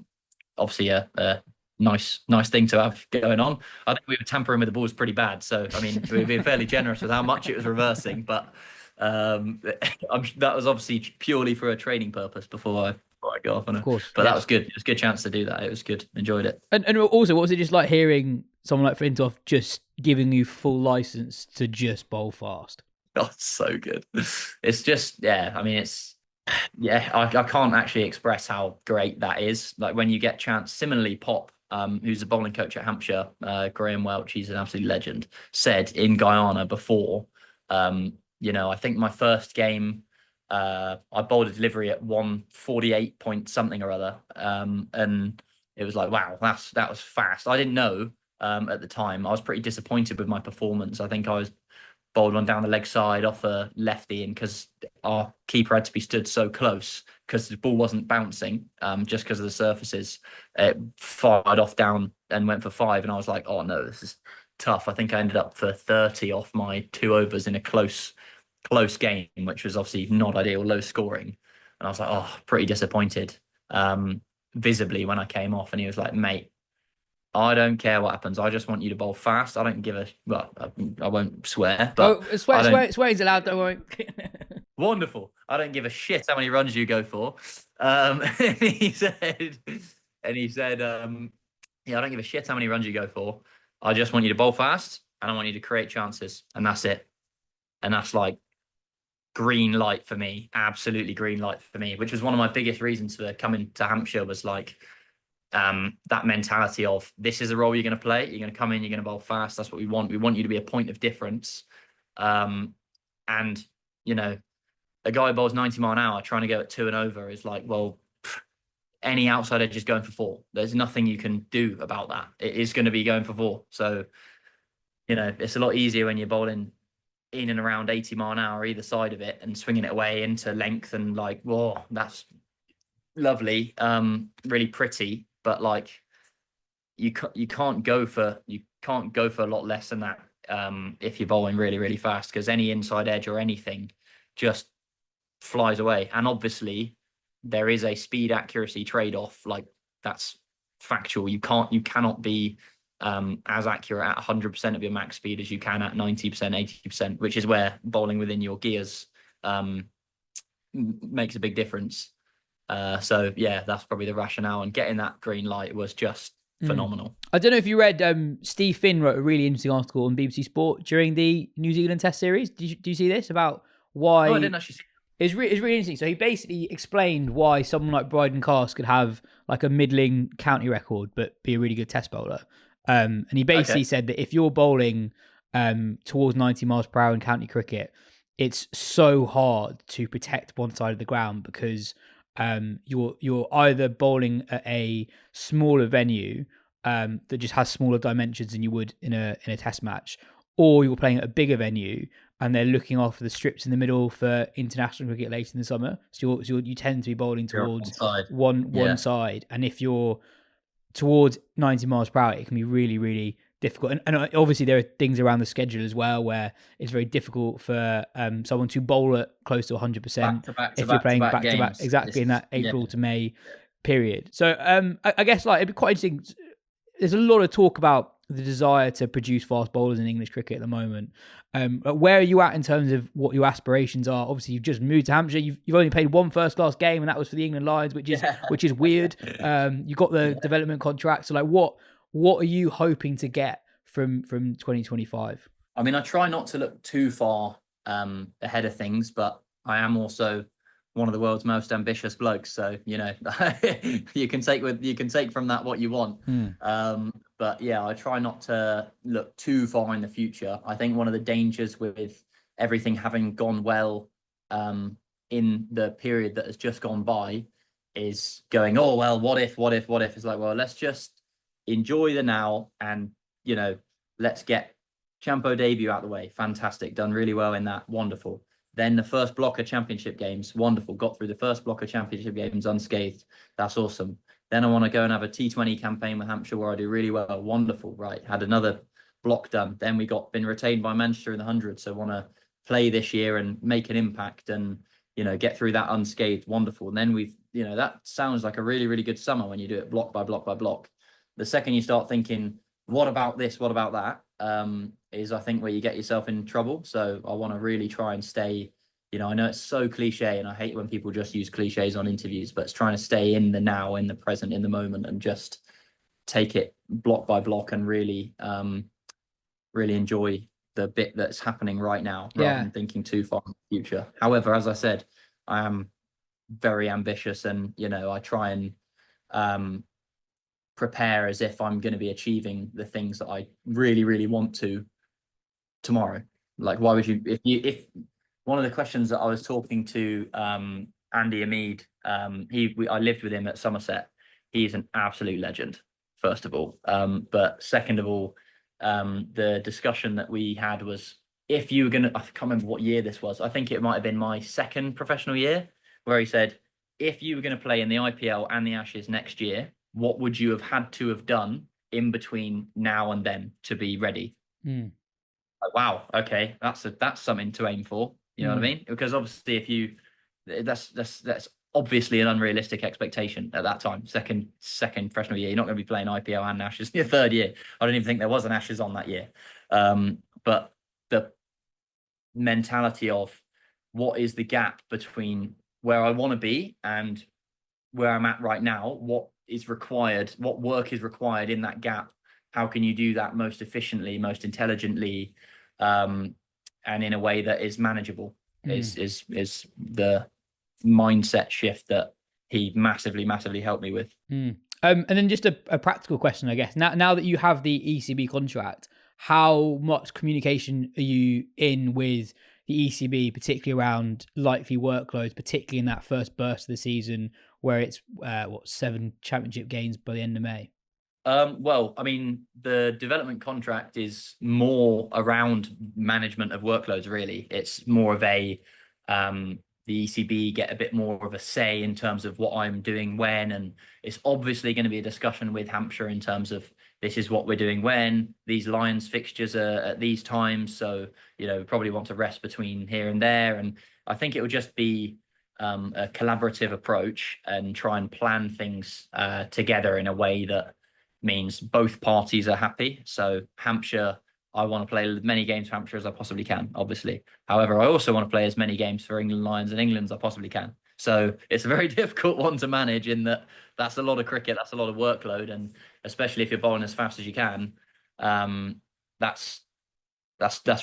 obviously a nice thing to have going on. I think we were tampering with the balls pretty bad. So, I mean, we were being fairly generous with how much it was reversing, but that was obviously purely for a training purpose before I go off on it. Of course, but that was good. It was a good chance to do that. It was good. Enjoyed it. And also, what was it just like hearing someone like Flintoff just giving you full license to just bowl fast? Oh, it's so good. It's just, I mean, I can't actually express how great that is. Like when you get a chance, similarly, Pop, who's a bowling coach at Hampshire, Graham Welch, he's an absolute legend, said in Guyana before, I think my first game, I bowled a delivery at 148 point something or other. And it was like, wow, that was fast. I didn't know at the time. I was pretty disappointed with my performance. I think I was bowled one down the leg side off a lefty, and because our keeper had to be stood so close because the ball wasn't bouncing, just because of the surfaces, it fired off down and went for 5. And I was like, oh no, this is tough. I think I ended up for 30 off my 2 overs in a close game, which was obviously not ideal, low scoring. And I was like, pretty disappointed visibly when I came off. And he was like, mate, I don't care what happens. I just want you to bowl fast. I don't give a... Well, I won't swear, but... Swearing's allowed, don't worry. Wonderful. I don't give a shit how many runs you go for. And he said, I don't give a shit how many runs you go for. I just want you to bowl fast, and I want you to create chances, and that's it. And that's like green light for me, absolutely green light for me, which was one of my biggest reasons for coming to Hampshire, was like that mentality of, this is a role you're going to play. You're going to come in, you're going to bowl fast. That's what we want. We want you to be a point of difference. And, a guy who bowls 90 mile an hour trying to go at 2 and over is like, well, any outside edge is going for 4. There's nothing you can do about that. It is going to be going for 4. So, it's a lot easier when you're bowling in and around 80 mile an hour either side of it and swinging it away into length, and like, whoa, that's lovely, really pretty, but like you can't go for a lot less than that if you're bowling really, really fast, because any inside edge or anything just flies away. And obviously there is a speed accuracy trade-off, like that's factual. You cannot be as accurate at 100% of your max speed as you can at 90%, 80%, which is where bowling within your gears makes a big difference. So yeah, that's probably the rationale, and getting that green light was just phenomenal. I don't know if you read, Steve Finn wrote a really interesting article on BBC Sport during the New Zealand Test series. Do you see this about why? Oh, I didn't actually see. It's really interesting. So he basically explained why someone like Bryden Cast could have like a middling county record but be a really good test bowler. And he basically said that if you're bowling towards 90 miles per hour in county cricket, it's so hard to protect one side of the ground because you're either bowling at a smaller venue that just has smaller dimensions than you would in a test match, or you're playing at a bigger venue and they're looking after the strips in the middle for international cricket later in the summer. So you tend to be bowling towards one side, and if you're towards 90 miles per hour, it can be really, really difficult. And obviously there are things around the schedule as well where it's very difficult for someone to bowl at close to 100% if you're playing back to back, exactly in that April to May period. So I guess like it'd be quite interesting. There's a lot of talk about the desire to produce fast bowlers in English cricket at the moment. But where are you at in terms of what your aspirations are? Obviously, you've just moved to Hampshire. You've only played one first-class game, and that was for the England Lions, which is weird. You got the development contract. So, like, what are you hoping to get from 2025? I mean, I try not to look too far ahead of things, but I am also one of the world's most ambitious blokes. So, you know, you can take from that what you want. But yeah, I try not to look too far in the future. I think one of the dangers with everything having gone well in the period that has just gone by is going, oh, well, what if? It's like, well, let's just enjoy the now and, you know, let's get Champo debut out of the way. Fantastic. Done really well in that. Wonderful. Then the first block of championship games. Wonderful. Got through the first block of championship games unscathed. That's awesome. Then I want to go and have a T20 campaign with Hampshire where I do really well. Wonderful. Right. Had another block done. Then we been retained by Manchester in the 100. So want to play this year and make an impact and, you know, get through that unscathed. Wonderful. And then that sounds like a really, really good summer when you do it block by block by block. The second you start thinking, what about this? What about that? Is I think where you get yourself in trouble. So I want to really try and stay, you know, I know it's so cliche and I hate when people just use cliches on interviews, but it's trying to stay in the now, in the present, in the moment, and just take it block by block and really, really enjoy the bit that's happening right now rather than thinking too far in the future. However, as I said, I am very ambitious and, you know, I try and prepare as if I'm going to be achieving the things that I really, really want to tomorrow. Like, why would you, if one of the questions that I was talking to Andy Amid, I lived with him at Somerset. He's an absolute legend, first of all. But second of all, the discussion that we had was, if you were going to, I can't remember what year this was. I think it might have been my second professional year, where he said, if you were going to play in the IPL and the Ashes next year, what would you have had to have done in between now and then to be ready? Like, wow, okay, that's something to aim for. You know what I mean? Because obviously, that's obviously an unrealistic expectation at that time. Second professional year, you're not going to be playing IPL and Ashes in your third year. I don't even think there was an Ashes on that year. But the mentality of what is the gap between where I want to be and where I'm at right now, what is required, what work is required in that gap, how can you do that most efficiently, most intelligently, and in a way that is manageable, is the mindset shift that he massively helped me with. And then just a practical question, I guess. Now that you have the ECB contract, how much communication are you in with the ECB, particularly around likely workloads, particularly in that first burst of the season where it's 7 championship games by the end of May? Well, I mean, the development contract is more around management of workloads, really. It's more of a, the ECB get a bit more of a say in terms of what I'm doing when, and it's obviously going to be a discussion with Hampshire in terms of this is what we're doing when, these Lions fixtures are at these times, so, you know, probably want to rest between here and there. And I think it would just be a collaborative approach and try and plan things together in a way that means both parties are happy. So Hampshire, I want to play as many games for Hampshire as I possibly can, obviously. However, I also want to play as many games for England Lions and England as I possibly can. So it's a very difficult one to manage in that that's a lot of cricket, that's a lot of workload. And especially if you're bowling as fast as you can, that's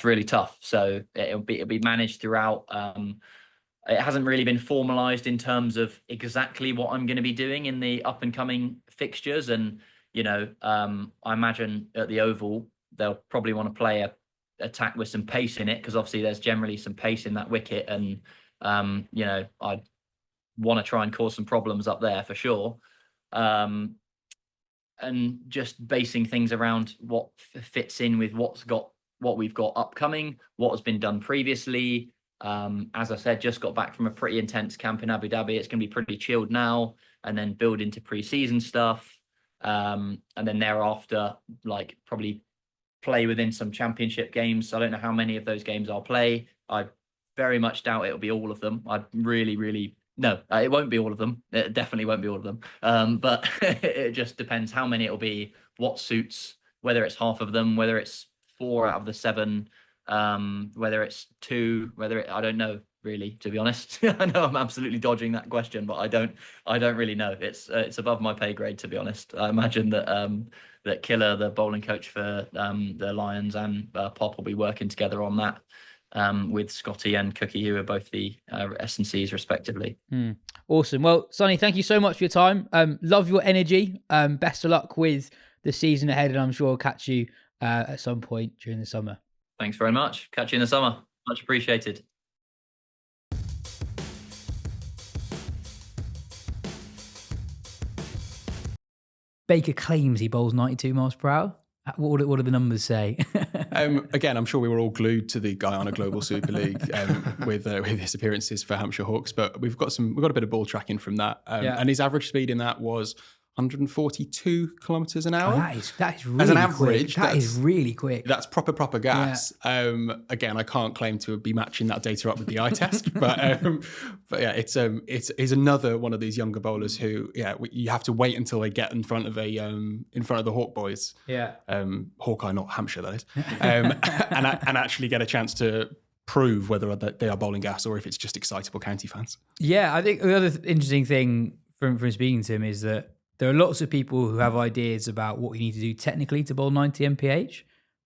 really tough. So it'll be managed throughout. It hasn't really been formalized in terms of exactly what I'm going to be doing in the up and coming fixtures. And, you know, I imagine at the Oval, they'll probably want to play a attack with some pace in it, because obviously there's generally some pace in that wicket, and I want to try and cause some problems up there for sure. And just basing things around what fits in with what we've got upcoming, what has been done previously. As I said, just got back from a pretty intense camp in Abu Dhabi. It's going to be pretty chilled now, and then build into pre-season stuff. And then thereafter, like, probably play within some championship games. I don't know how many of those games I'll play. I very much doubt it'll be all of them. I really no, it won't be all of them. It definitely won't be all of them. But it just depends how many it'll be, what suits, whether it's half of them, whether it's 4 out of the 7, whether it's 2, I don't know really, to be honest. I know I'm absolutely dodging that question, but I don't really know. It's above my pay grade, to be honest. I imagine that Killer, the bowling coach for the Lions, and Pop will be working together on that, with Scotty and Cookie, who are both the S&Cs respectively. Awesome. Well, Sonny, thank you so much for your time. Love your energy. Best of luck with the season ahead, and I'm sure I'll catch you at some point during the summer. Thanks very much. Catch you in the summer. Much appreciated. Baker claims he bowls 92 miles per hour. What do the numbers say? Again, I'm sure we were all glued to the Guyana Global Super League with his appearances for Hampshire Hawks, but we've got a bit of ball tracking from that, and his average speed in that was 142 kilometers an hour. Oh, that is really as an average. That is really quick. That's proper gas. Yeah. Again, I can't claim to be matching that data up with the eye test, but yeah, it's another one of these younger bowlers who, you have to wait until they get in front of the Hawk boys. Yeah. Hawkeye, not Hampshire, that is, and actually get a chance to prove whether they are bowling gas or if it's just excitable county fans. Yeah, I think the other interesting thing from speaking to him is that there are lots of people who have ideas about what you need to do technically to bowl 90 mph,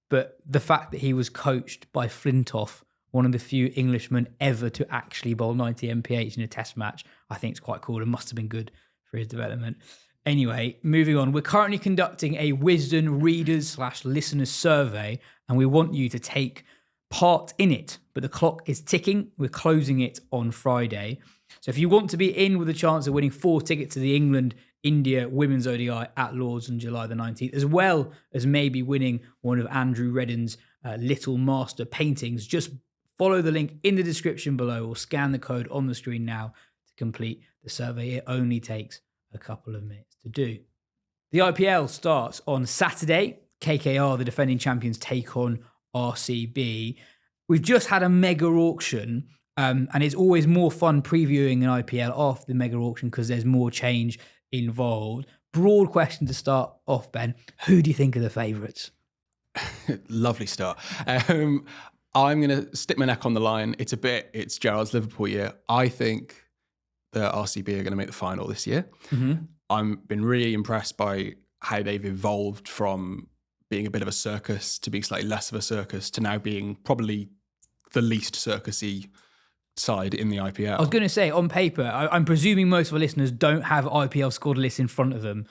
but the fact that he was coached by Flintoff, one of the few Englishmen ever to actually bowl 90 mph in a test match, I think it's quite cool and must have been good for his development. Anyway, moving on. We're currently conducting a Wisden readers/listeners survey, and we want you to take part in it, but the clock is ticking. We're closing it on Friday. So if you want to be in with a chance of winning 4 tickets to the England-India Women's ODI at Lord's on July the 19th, as well as maybe winning one of Andrew Redden's Little Master paintings, just follow the link in the description below or scan the code on the screen now to complete the survey. It only takes a couple of minutes to do. The IPL starts on Saturday. KKR, the defending champions, take on RCB. We've just had a mega auction. And it's always more fun previewing an IPL after the mega auction because there's more change involved. Broad question to start off, Ben. Who do you think are the favourites? Lovely start. I'm going to stick my neck on the line. It's Gerrard's Liverpool year. I think the RCB are going to make the final this year. Mm-hmm. I've been really impressed by how they've evolved from being a bit of a circus to being slightly less of a circus to now being probably the least circusy side in the IPL. I was going to say, on paper, I'm presuming most of our listeners don't have IPL squad lists in front of them.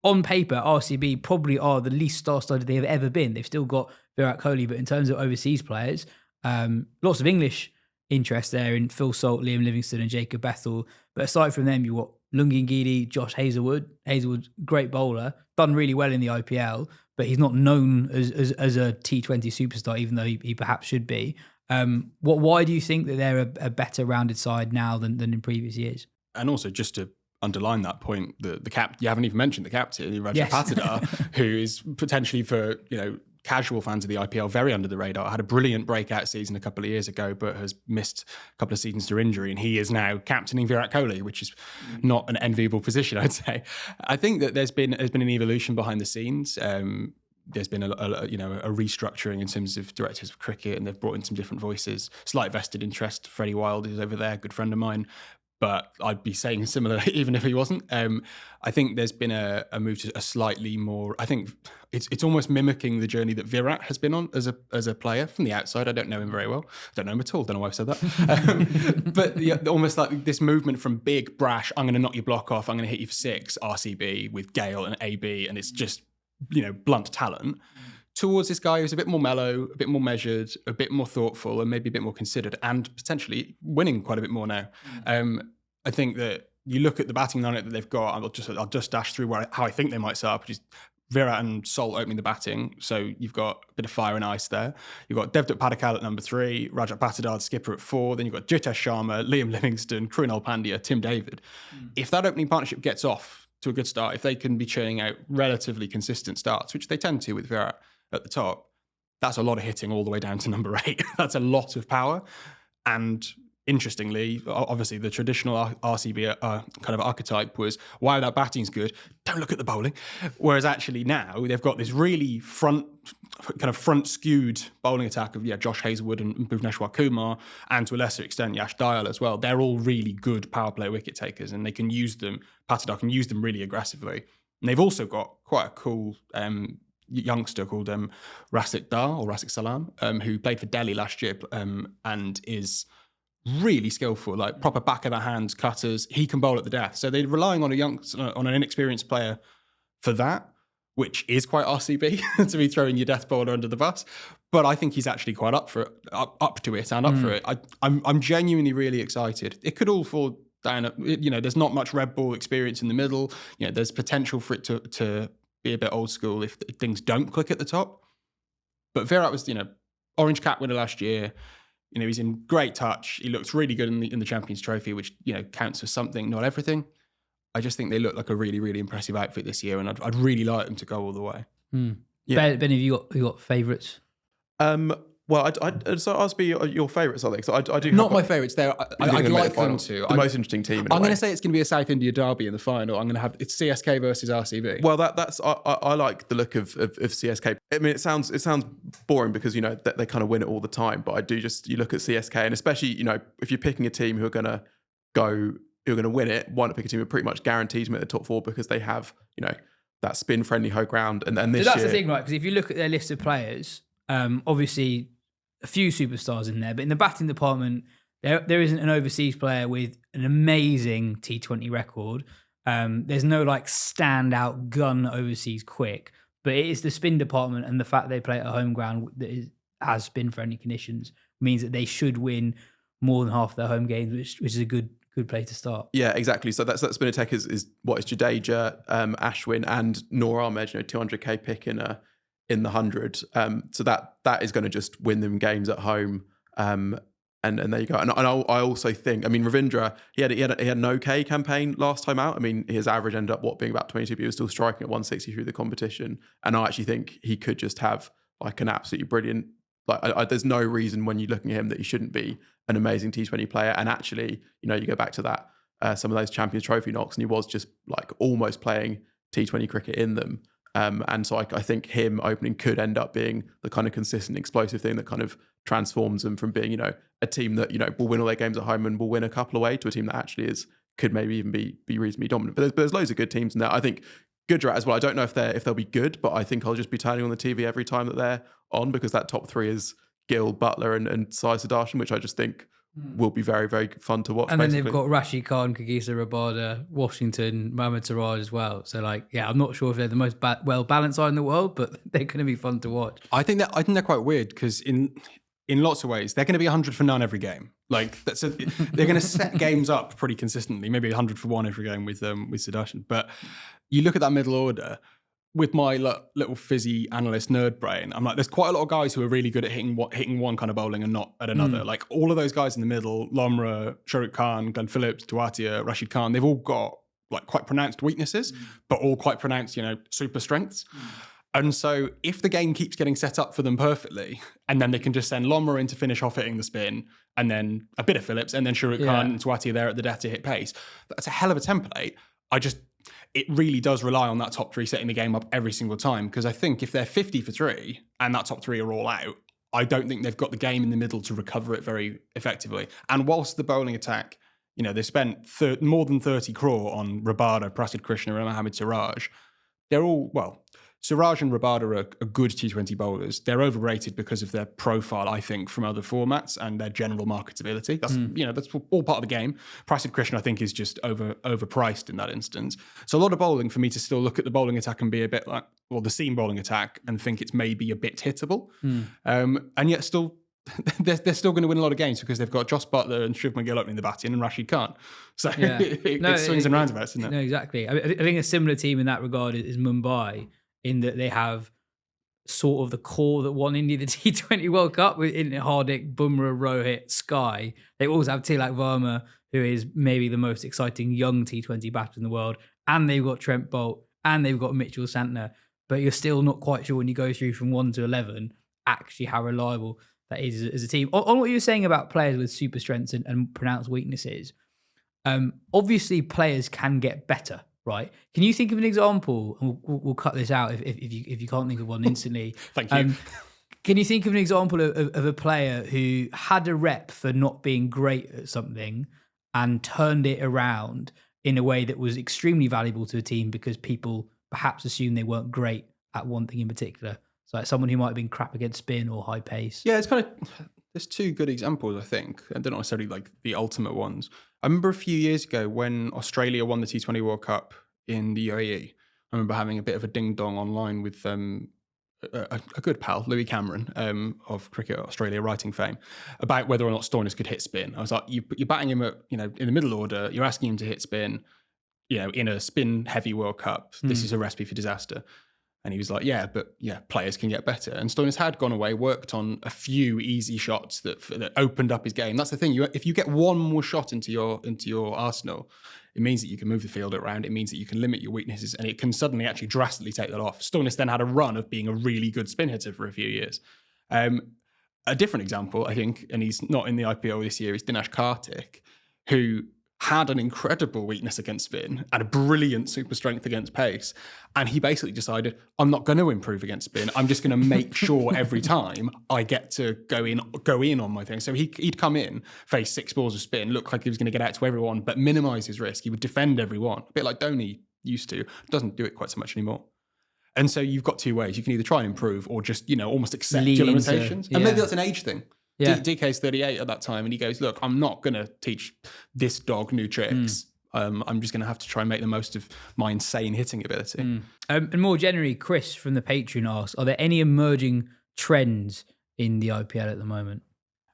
On paper, RCB probably are the least star-studded they've ever been. They've still got Virat Kohli, but in terms of overseas players, lots of English interest there in Phil Salt, Liam Livingstone and Jacob Bethel. But aside from them, you've got Lungi Ngidi, Josh Hazlewood. Hazlewood, great bowler, done really well in the IPL, but he's not known as a T20 superstar, even though he perhaps should be. Why do you think that they're a better rounded side now than in previous years? And also, just to underline that point, the you haven't even mentioned the captain, Rajat Patidar, who is potentially, for casual fans of the IPL, very under the radar. Had a brilliant breakout season a couple of years ago, but has missed a couple of seasons through injury, and he is now captaining Virat Kohli, which is not an enviable position, I'd say. I think that there's been an evolution behind the scenes. There's been a restructuring in terms of directors of cricket, and they've brought in some different voices. Slight vested interest. Freddie Wild is over there, good friend of mine, but I'd be saying similar even if he wasn't. I think there's been a move to a slightly more. I think it's almost mimicking the journey that Virat has been on as a player from the outside. I don't know him very well. I don't know him at all. Don't know why I've said that. But almost like this movement from big brash, I'm going to knock your block off, I'm going to hit you for 6, RCB with Gale and AB, and it's just blunt talent, towards this guy who's a bit more mellow, a bit more measured, a bit more thoughtful, and maybe a bit more considered, and potentially winning quite a bit more now. I think that you look at the batting lineup that they've got. I'll just dash through how I think they might set up, which is Virat and Salt opening the batting. So you've got a bit of fire and ice there. You've got Devdutt Padikkal at number 3, Rajat Patidar, skipper, at 4. Then you've got Jitesh Sharma, Liam Livingstone, Krunal Pandya, Tim David. If that opening partnership gets off to a good start, if they can be churning out relatively consistent starts, which they tend to with Virat at the top, that's a lot of hitting all the way down to number 8. That's a lot of power. And interestingly, obviously the traditional RCB kind of archetype was, wow, that batting's good, don't look at the bowling. Whereas actually now they've got this really front skewed bowling attack of Josh Hazlewood and Bhuvneshwar Kumar, and to a lesser extent Yash Dayal as well. They're all really good power play wicket takers, and they can use them. Patidar can use them really aggressively. And they've also got quite a cool youngster called Razik Salam, who played for Delhi last year and is really skillful, like proper back of the hand cutters. He can bowl at the death. So they're relying on an inexperienced player for that, which is quite RCB to be throwing your death bowler under the bus. But I think he's actually quite up to it. I'm genuinely really excited. It could all fall down. There's not much red ball experience in the middle. There's potential for it to be a bit old school if things don't click at the top. But Virat was, Orange Cap winner last year. He's in great touch. He looks really good in the Champions Trophy, which, counts for something, not everything. I just think they look like a really, really impressive outfit this year, and I'd really like them to go all the way. Yeah. Ben, have you got favourites? Well, so ask me your favourites, I think. So I do not my favourites. I'd like them to. The most interesting team. I'm going to say it's going to be a South India derby in the final. I'm going to have it's CSK versus RCB. Well, that's I like the look of CSK. I mean, it sounds boring because they kind of win it all the time. But I do you look at CSK, and especially if you're picking a team who are going to win it, why not pick a team who pretty much guarantees them at the top 4 because they have that spin friendly home ground. And this so that's year, the thing, right? Because if you look at their list of players, obviously a few superstars in there, but in the batting department, there isn't an overseas player with an amazing T20 record. There's no standout gun overseas quick, but it is the spin department, and the fact they play at a home ground that has spin friendly conditions means that they should win more than half their home games, which is a good place to start. Yeah, exactly. So that spin attack is Jadeja, Ashwin, and Noor Ahmed. 200k pick in the 100. So that is going to just win them games at home. And there you go. And I also think, Ravindra, he had an okay campaign last time out. His average ended up being about 22, but he was still striking at 160 through the competition. And I actually think he could just have an absolutely brilliant. There's no reason when you're looking at him that he shouldn't be an amazing T20 player. And actually, you go back to that some of those Champions Trophy knocks, and he was just almost playing T20 cricket in them. And so I think him opening could end up being the kind of consistent, explosive thing that kind of transforms them from being, a team that, will win all their games at home and will win a couple away, to a team that actually could maybe even be reasonably dominant. But there's loads of good teams in there. I think Gujarat as well. I don't know if they'll be good, but I think I'll just be turning on the TV every time that they're on, because that top 3 is Gill, Butler, and Sai Sudarshan, which I just think will be very, very fun to watch. And then they've got Rashid Khan, Kagisa Rabada, Washington, Mohammad Siraj as well. So I'm not sure if they're the most well-balanced side in the world, but they're going to be fun to watch. I think they're quite weird because in lots of ways they're going to be 100 for none every game. They're going to set games up pretty consistently, maybe 100 for 1 every game with Sudarshan. But you look at that middle order. With my little fizzy analyst nerd brain, I'm there's quite a lot of guys who are really good at hitting one kind of bowling and not at another. All of those guys in the middle, Lomra, Shahrukh Khan, Glenn Phillips, Tewatia, Rashid Khan, they've all got quite pronounced weaknesses, but all quite pronounced, super strengths. And so if the game keeps getting set up for them perfectly, and then they can just send Lomra in to finish off hitting the spin, and then a bit of Phillips, and then Shahrukh Khan and Tewatia there at the death to hit pace, that's a hell of a template. It really does rely on that top 3 setting the game up every single time, because I think if they're 50 for 3 and that top 3 are all out, I don't think they've got the game in the middle to recover it very effectively. And whilst the bowling attack, they spent more than 30 crore on Rabada, Prasid Krishna and Mohammad Siraj, they're all, Suraj and Rabada are good T20 bowlers. They're overrated because of their profile, I think, from other formats and their general marketability. That's that's all part of the game. Prasidh Krishna, I think, is just overpriced in that instance. So a lot of bowling for me to still look at the bowling attack and be a bit like, well, the seam bowling attack and think it's maybe a bit hittable, and yet still. They're still going to win a lot of games because they've got Joss Butler and Shubman Gill opening the batting and Rashid Khan. So it swings and roundabouts, isn't it? No, exactly. I think a similar team in that regard is Mumbai, in that they have sort of the core that won India the T20 World Cup in Hardik, Bumrah, Rohit, Sky. They also have Tilak Verma, who is maybe the most exciting young T20 batter in the world. And they've got Trent Bolt and they've got Mitchell Santner. But you're still not quite sure when you go through from 1 to 11 actually how reliable that is as a team. On what you were saying about players with super strengths and pronounced weaknesses, obviously players can get better, right? Can you think of an example? And we'll cut this out if you can't think of one instantly. Thank you. Can you think of an example of a player who had a rep for not being great at something and turned it around in a way that was extremely valuable to a team because people perhaps assumed they weren't great at one thing in particular? So like someone who might have been crap against spin or high pace. Yeah, it's kind of, there's two good examples, I think, and they're not necessarily like the ultimate ones. I remember a few years ago when Australia won the T20 World Cup in the UAE. I remember having a bit of a ding dong online with a good pal, Louis Cameron, of Cricket Australia writing fame, about whether or not Stoinis could hit spin. I was like, you're batting him at, in the middle order, you're asking him to hit spin, in a spin heavy World Cup. This is a recipe for disaster. And he was like, players can get better. And Stoinis had gone away, worked on a few easy shots that opened up his game. That's the thing. If you get one more shot into your arsenal, it means that you can move the field around. It means that you can limit your weaknesses, and it can suddenly actually drastically take that off. Stoinis then had a run of being a really good spin hitter for a few years. A different example, I think, and he's not in the IPL this year, is Dinesh Karthik, who had an incredible weakness against spin and a brilliant super strength against pace. And he basically decided, I'm not going to improve against spin. I'm just going to make sure every time I get to go in on my thing. So he'd come in, face 6 balls of spin, look like he was going to get out to everyone, but minimize his risk. He would defend everyone, a bit like Dhoni used to. Doesn't do it quite so much anymore. And so you've got two ways. You can either try and improve or just, almost accept your limitations. And maybe that's an age thing. Yeah. DK's 38 at that time, and he goes, look, I'm not going to teach this dog new tricks. I'm just going to have to try and make the most of my insane hitting ability. And more generally, Chris from the Patreon asks, are there any emerging trends in the IPL at the moment?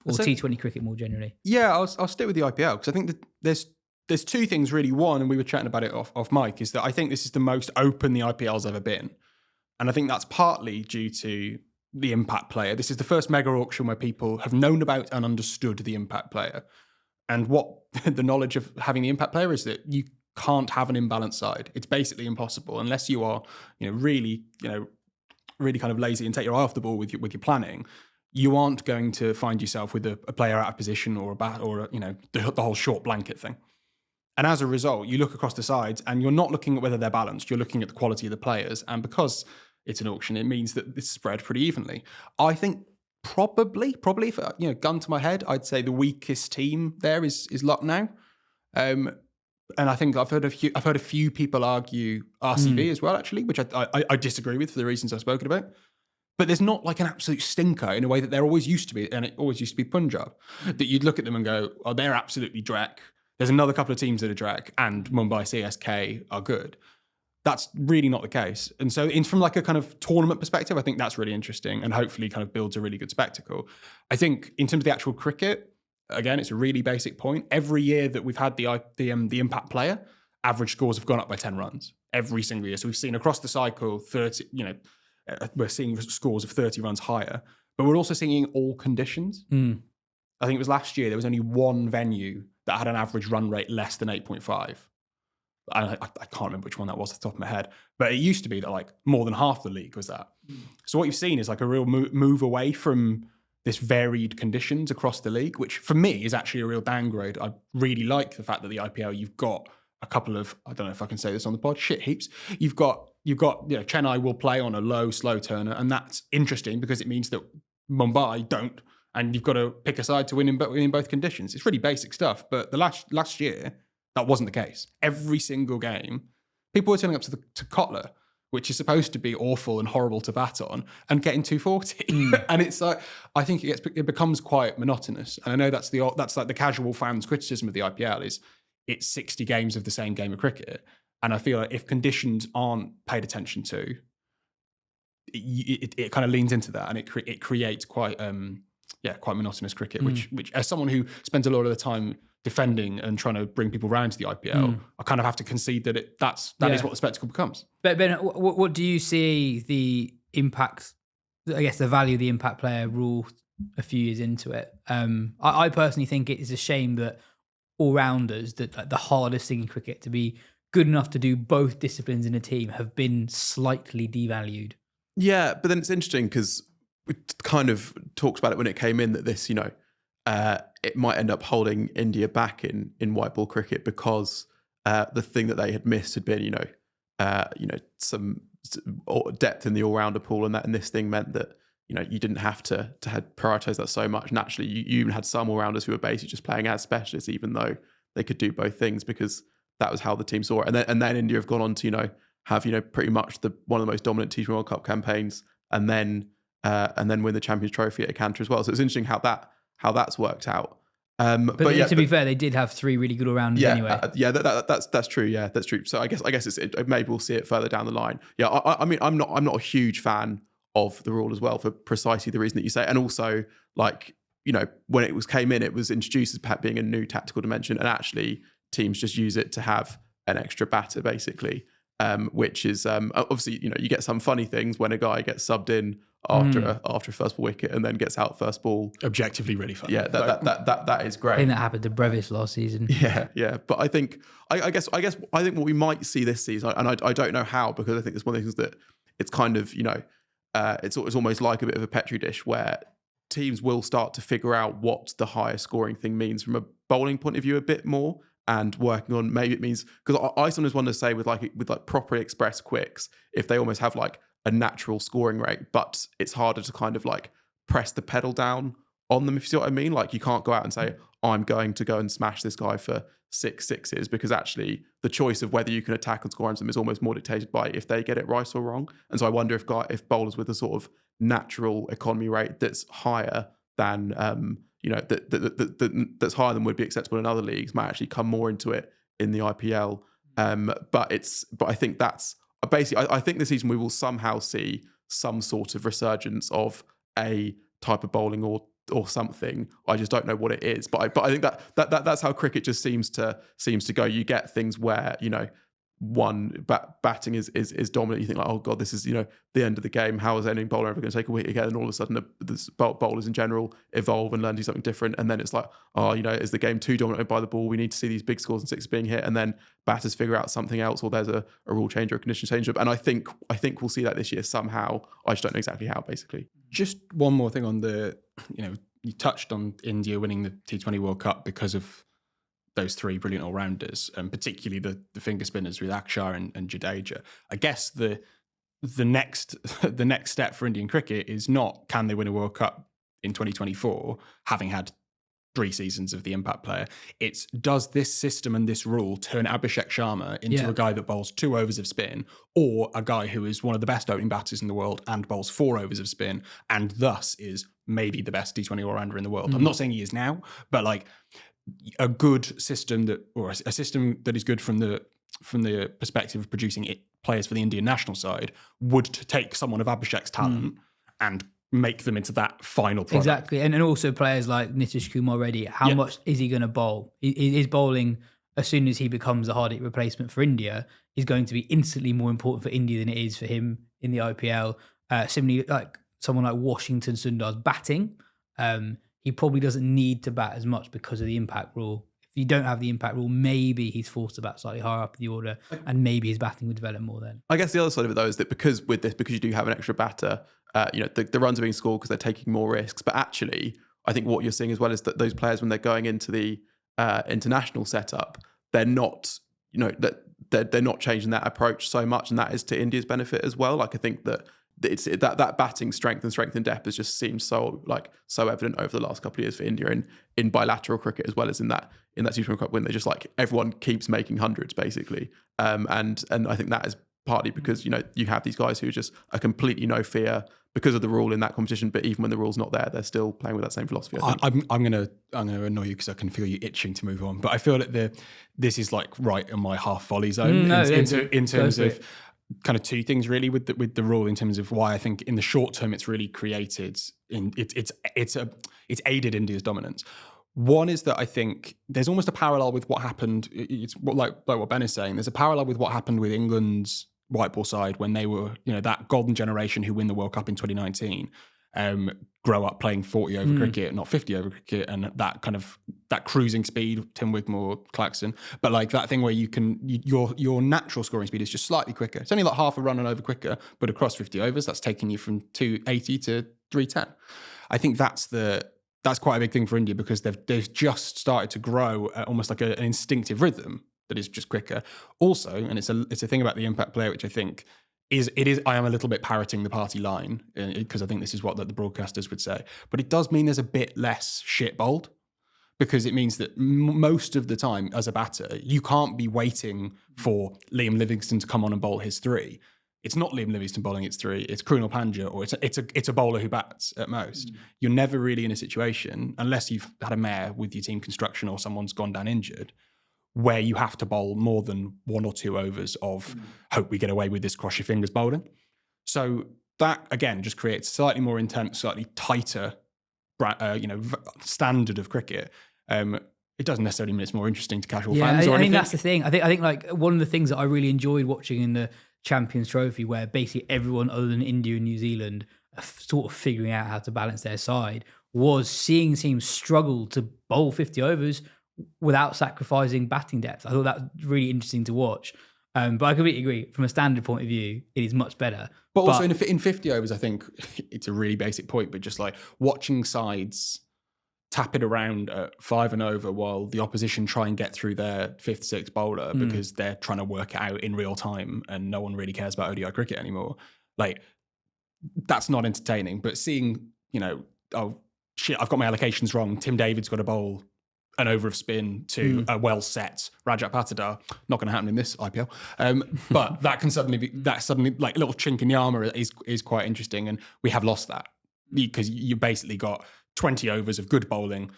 Or T20 cricket more generally? Yeah, I'll stick with the IPL because I think that there's two things really. One, and we were chatting about it off mic, is that I think this is the most open the IPL's ever been. And I think that's partly due to the impact player. This is the first mega auction where people have known about and understood the impact player. And what the knowledge of having the impact player is that you can't have an imbalanced side. It's basically impossible unless you are, really kind of lazy and take your eye off the ball with your planning. You aren't going to find yourself with a player out of position or a bat or the whole short blanket thing. And as a result, you look across the sides and you're not looking at whether they're balanced. You're looking at the quality of the players. And because it's an auction, it means that it's spread pretty evenly. I think probably, if gun to my head, I'd say the weakest team there is Lucknow. And I think I've heard a few people argue RCB as well, actually, which I disagree with for the reasons I've spoken about. But there's not like an absolute stinker in a way that there always used to be, and it always used to be Punjab, that you'd look at them and go, oh, they're absolutely dreck. There's another couple of teams that are dreck, and Mumbai CSK are good. That's really not the case. And so from like a kind of tournament perspective, I think that's really interesting and hopefully kind of builds a really good spectacle. I think in terms of the actual cricket, again, it's a really basic point. Every year that we've had the impact player, average scores have gone up by 10 runs every single year. So we've seen across the cycle 30, we're seeing scores of 30 runs higher, but we're also seeing all conditions. I think it was last year, there was only one venue that had an average run rate less than 8.5. I can't remember which one that was off the top of my head, but it used to be that like more than half the league was that. So what you've seen is like a real move away from this varied conditions across the league, which for me is actually a real downgrade. I really like the fact that the IPL, you've got a couple of, I don't know if I can say this on the pod, shit heaps. You've got Chennai will play on a low, slow turner, and that's interesting because it means that Mumbai don't, and you've got to pick a side to win in both conditions. It's really basic stuff, but the last year, that wasn't the case. Every single game, people were turning up to Kotler which is supposed to be awful and horrible to bat on, and getting 240. And it's like, I think it becomes quite monotonous. And I know that's like the casual fans' criticism of the IPL is it's 60 games of the same game of cricket. And I feel like if conditions aren't paid attention to, it kind of leans into that, and it creates quite monotonous cricket. Which as someone who spends a lot of the time defending and trying to bring people around to the IPL, I kind of have to concede that that is what the spectacle becomes. But Ben, what do you see the impact? I guess the value of the impact player rule a few years into it. I personally think it is a shame that all-rounders, that like the hardest thing in cricket, to be good enough to do both disciplines in a team, have been slightly devalued. Yeah, but then it's interesting because we kind of talked about it when it came in that this, it might end up holding India back in white ball cricket because the thing that they had missed had been, some depth in the all-rounder pool, and this thing meant that you didn't have to prioritize that so much. Naturally, you even had some all-rounders who were basically just playing as specialists, even though they could do both things, because that was how the team saw it. And then India have gone on to have pretty much one of the most dominant T20 World Cup campaigns, and then win the Champions Trophy at Canter as well. So it's interesting how that's worked out. But to be fair, they did have 3 really good all-rounders anyway. That's true. Yeah, that's true. So I guess maybe we'll see it further down the line. Yeah, I mean, I'm not a huge fan of the rule as well, for precisely the reason that you say, and also when it came in, it was introduced as being a new tactical dimension, and actually teams just use it to have an extra batter basically. Which is obviously, you get some funny things when a guy gets subbed in after a first ball wicket and then gets out first ball. Objectively really funny. Yeah, that is great. I think that happened to Brevis last season. Yeah. But I think I guess what we might see this season, and I don't know how, because I think it's one of the things that it's kind of it's almost like a bit of a petri dish where teams will start to figure out what the higher scoring thing means from a bowling point of view a bit more. And working on, maybe it means, because I sometimes want to say with properly expressed quicks, if they almost have like a natural scoring rate, but it's harder to kind of like press the pedal down on them, if you see what I mean. Like you can't go out and say, I'm going to go and smash this guy for 6 sixes, because actually the choice of whether you can attack and score on them is almost more dictated by if they get it right or wrong. And so I wonder if bowlers with a sort of natural economy rate that's higher than that's higher than would be acceptable in other leagues might actually come more into it in the IPL. But I think that's basically, I think this season we will somehow see some sort of resurgence of a type of bowling or something. I just don't know what it is. But I think that's how cricket just seems to go. You get things where batting is dominant. You think like, oh god, this is the end of the game. How is any bowler ever going to take a wicket again? And all of a sudden, the bowlers in general evolve and learn to do something different. And then it's like, is the game too dominated by the ball? We need to see these big scores and sixes being hit. And then batters figure out something else, or there's a rule change or a condition change up. And I think we'll see that this year somehow. I just don't know exactly how. Basically, just one more thing on the you touched on India winning the T20 World Cup because of those 3 brilliant all-rounders, and particularly the finger spinners with Akshar and Jadeja. I guess the next step for Indian cricket is not can they win a World Cup in 2024, having had 3 seasons of the impact player. It's does this system and this rule turn Abhishek Sharma into a guy that bowls 2 overs of spin, or a guy who is one of the best opening batters in the world and bowls 4 overs of spin, and thus is maybe the best T20 all-rounder in the world. I'm not saying he is now, but like a good system a system that is good from the perspective of producing players for the Indian national side would take someone of Abhishek's talent and make them into that final product. Exactly. And also players like Nitish Kumar Reddy, how much is he going to bowl? His bowling, as soon as he becomes a Hardik replacement for India, is going to be instantly more important for India than it is for him in the IPL. Similarly, like someone like Washington Sundar's batting, he probably doesn't need to bat as much because of the impact rule. If you don't have the impact rule, maybe he's forced to bat slightly higher up the order, and maybe his batting would develop more then. I guess the other side of it though is that because you do have an extra batter, the runs are being scored because they're taking more risks. But actually, I think what you're seeing as well is that those players, when they're going into the international setup, they're not, they're not changing that approach so much, and that is to India's benefit as well. Like I think that that batting strength and depth has just seemed so evident over the last couple of years for India in bilateral cricket, as well as in that T20 Cup win. They just like everyone keeps making hundreds basically, and I think that has partly because, you have these guys who just are completely no fear because of the rule in that competition. But even when the rule's not there, they're still playing with that same philosophy. I think. I'm gonna annoy you because I can feel you itching to move on. But I feel that this is like right in my half volley zone in terms of kind of two things really with the rule, in terms of why I think in the short term it's really created it's aided India's dominance. One is that I think there's almost a parallel with what happened. It's like what Ben is saying. There's a parallel with what happened with England's white ball side when they were, that golden generation who win the World Cup in 2019, grow up playing 40 over cricket, not 50 over cricket, and that cruising speed, Tim Wigmore, Claxon, but like that thing where your natural scoring speed is just slightly quicker. It's only like half a run and over quicker, but across 50 overs, that's taking you from 280 to 310. I think that's quite a big thing for India because they've just started to grow almost like an instinctive rhythm that is just quicker. Also, and it's a thing about the impact player, which I think is I am a little bit parroting the party line because I think this is what the broadcasters would say, but it does mean there's a bit less shit bowled, because it means that most of the time as a batter, you can't be waiting for Liam Livingstone to come on and bowl his three. It's not Liam Livingstone bowling its three. It's Krunal Pandya, or it's a bowler who bats at most. You're never really in a situation, unless you've had a mare with your team construction or someone's gone down injured, where you have to bowl more than 1 or 2 overs of hope we get away with this cross your fingers bowling. So that again just creates slightly more intense, slightly tighter, standard of cricket. It doesn't necessarily mean it's more interesting to casual fans. I mean that's the thing. I think like one of the things that I really enjoyed watching in the Champions Trophy, where basically everyone other than India and New Zealand are sort of figuring out how to balance their side, was seeing teams struggle to bowl 50 overs without sacrificing batting depth. I thought that was really interesting to watch. But I completely agree. From a standard point of view, it is much better. But also in 50 overs, I think it's a really basic point, but just like watching sides tap it around at 5 and over while the opposition try and get through their 5th, 6th bowler because they're trying to work it out in real time and no one really cares about ODI cricket anymore. Like, that's not entertaining. But seeing, oh shit, I've got my allocations wrong. Tim David's got to bowl an over of spin to a well set Rajat Patidar. Not going to happen in this IPL, but that can suddenly like a little chink in the armor is quite interesting, and we have lost that because you basically got 20 overs of good bowling,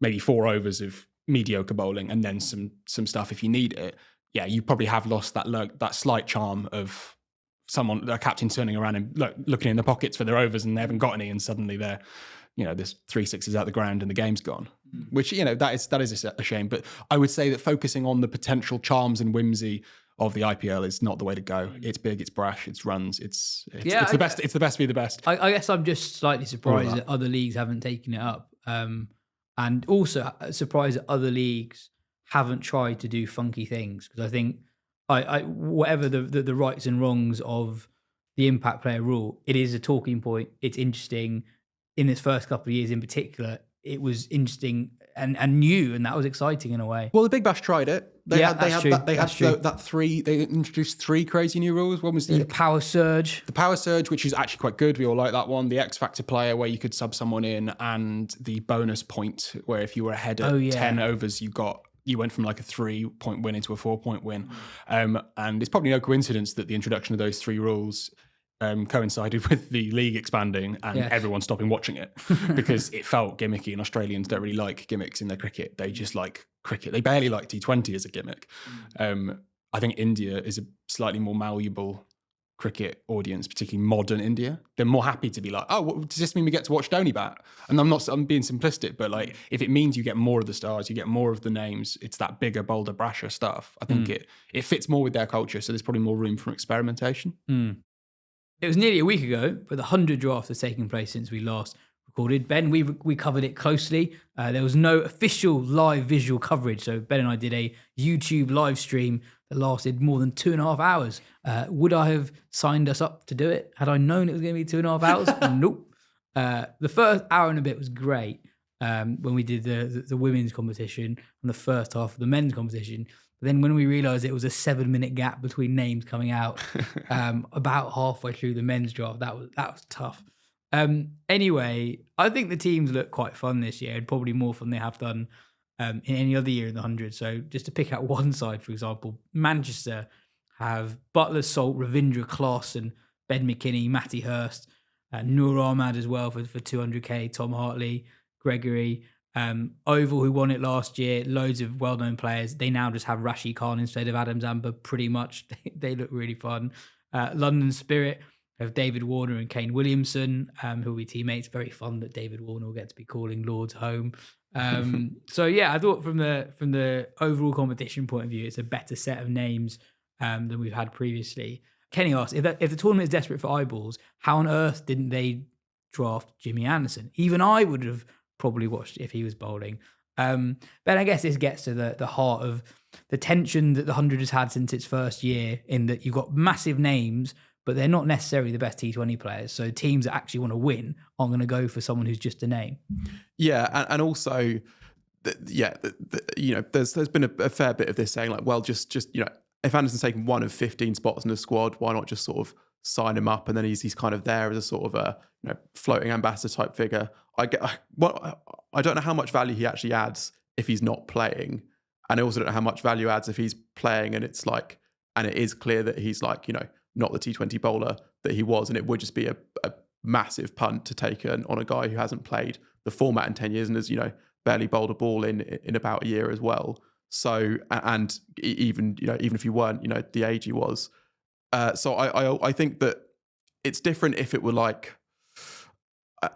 maybe 4 overs of mediocre bowling, and then some stuff if you need it. Yeah, you probably have lost that slight charm of a captain turning around and looking in the pockets for their overs and they haven't got any, and suddenly they're, there's 3 sixes out the ground and the game's gone. Which, that is a shame. But I would say that focusing on the potential charms and whimsy of the IPL is not the way to go. It's big, it's brash, it's runs, it's the best. It's the best be the best. I guess I'm just slightly surprised that other leagues haven't taken it up, and also surprised that other leagues haven't tried to do funky things, because I think whatever the rights and wrongs of the impact player rule, it is a talking point. It's interesting. In its first couple of years, in particular, it was interesting and new, and that was exciting in a way. Well, the Big Bash tried it. They introduced 3 crazy new rules. One was the power surge. The power surge, which is actually quite good. We all like that one. The X Factor player, where you could sub someone in, and the bonus point, where if you were ahead at 10 overs, you went from like a 3-point win into a 4-point win. And it's probably no coincidence that the introduction of those 3 rules coincided with the league expanding and everyone stopping watching it because it felt gimmicky, and Australians don't really like gimmicks in their cricket. They just like cricket. They barely like T20 as a gimmick. I think India is a slightly more malleable cricket audience, particularly modern India. They're more happy to be like, oh, does this mean we get to watch Dhoni bat? And I'm being simplistic, but like if it means you get more of the stars, you get more of the names, it's that bigger, bolder, brasher stuff. I think it fits more with their culture, so there's probably more room for experimentation. It was nearly a week ago, but the 100 draft has taken place since we last recorded. Ben, we covered it closely. There was no official live visual coverage, so Ben and I did a YouTube live stream that lasted more than 2.5 hours. Would I have signed us up to do it had I known it was going to be 2.5 hours? Nope. The first hour and a bit was great when we did the women's competition and the first half of the men's competition. Then when we realised it was a 7-minute gap between names coming out about halfway through the men's draft, that was tough. Anyway, I think the teams look quite fun this year, and probably more fun they have done in any other year in the 100. So just to pick out one side, for example, Manchester have Butler, Salt, Ravindra, Klaassen, Ben McKinney, Matty Hurst, Noor Ahmad as well for 200k, Tom Hartley, Gregory, Oval, who won it last year, loads of well-known players. They now just have Rashid Khan instead of Adam Zamba, pretty much. They look really fun. London Spirit have David Warner and Kane Williamson, who will be teammates. Very fun that David Warner will get to be calling Lords home. So yeah, I thought from the overall competition point of view, it's a better set of names than we've had previously. Kenny asked, if the tournament is desperate for eyeballs, how on earth didn't they draft Jimmy Anderson? Even I would have probably watched it if he was bowling. But I guess this gets to the heart of the tension that the 100 has had since its first year, in that you've got massive names, but they're not necessarily the best T20 players. So teams that actually want to win aren't going to go for someone who's just a name. Yeah, and also, there's been a fair bit of this saying like, well, just if Anderson's taken one of 15 spots in the squad, why not just sort of sign him up, and then he's kind of there as a sort of a floating ambassador type figure. I don't know how much value he actually adds if he's not playing, and I also don't know how much value adds if he's playing and it's like, and it is clear that he's like, not the T20 bowler that he was, and it would just be a massive punt to take on a guy who hasn't played the format in 10 years and has barely bowled a ball in about a year as well. So, and even if you weren't the age he was, so I think that it's different if it were like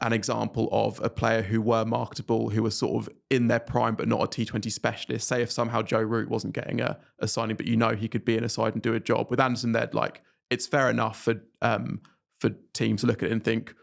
an example of a player who were marketable, who was sort of in their prime but not a T20 specialist. Say if somehow Joe Root wasn't getting a signing, but he could be in a side and do a job. With Anderson, they'd like, it's fair enough for teams to look at it and think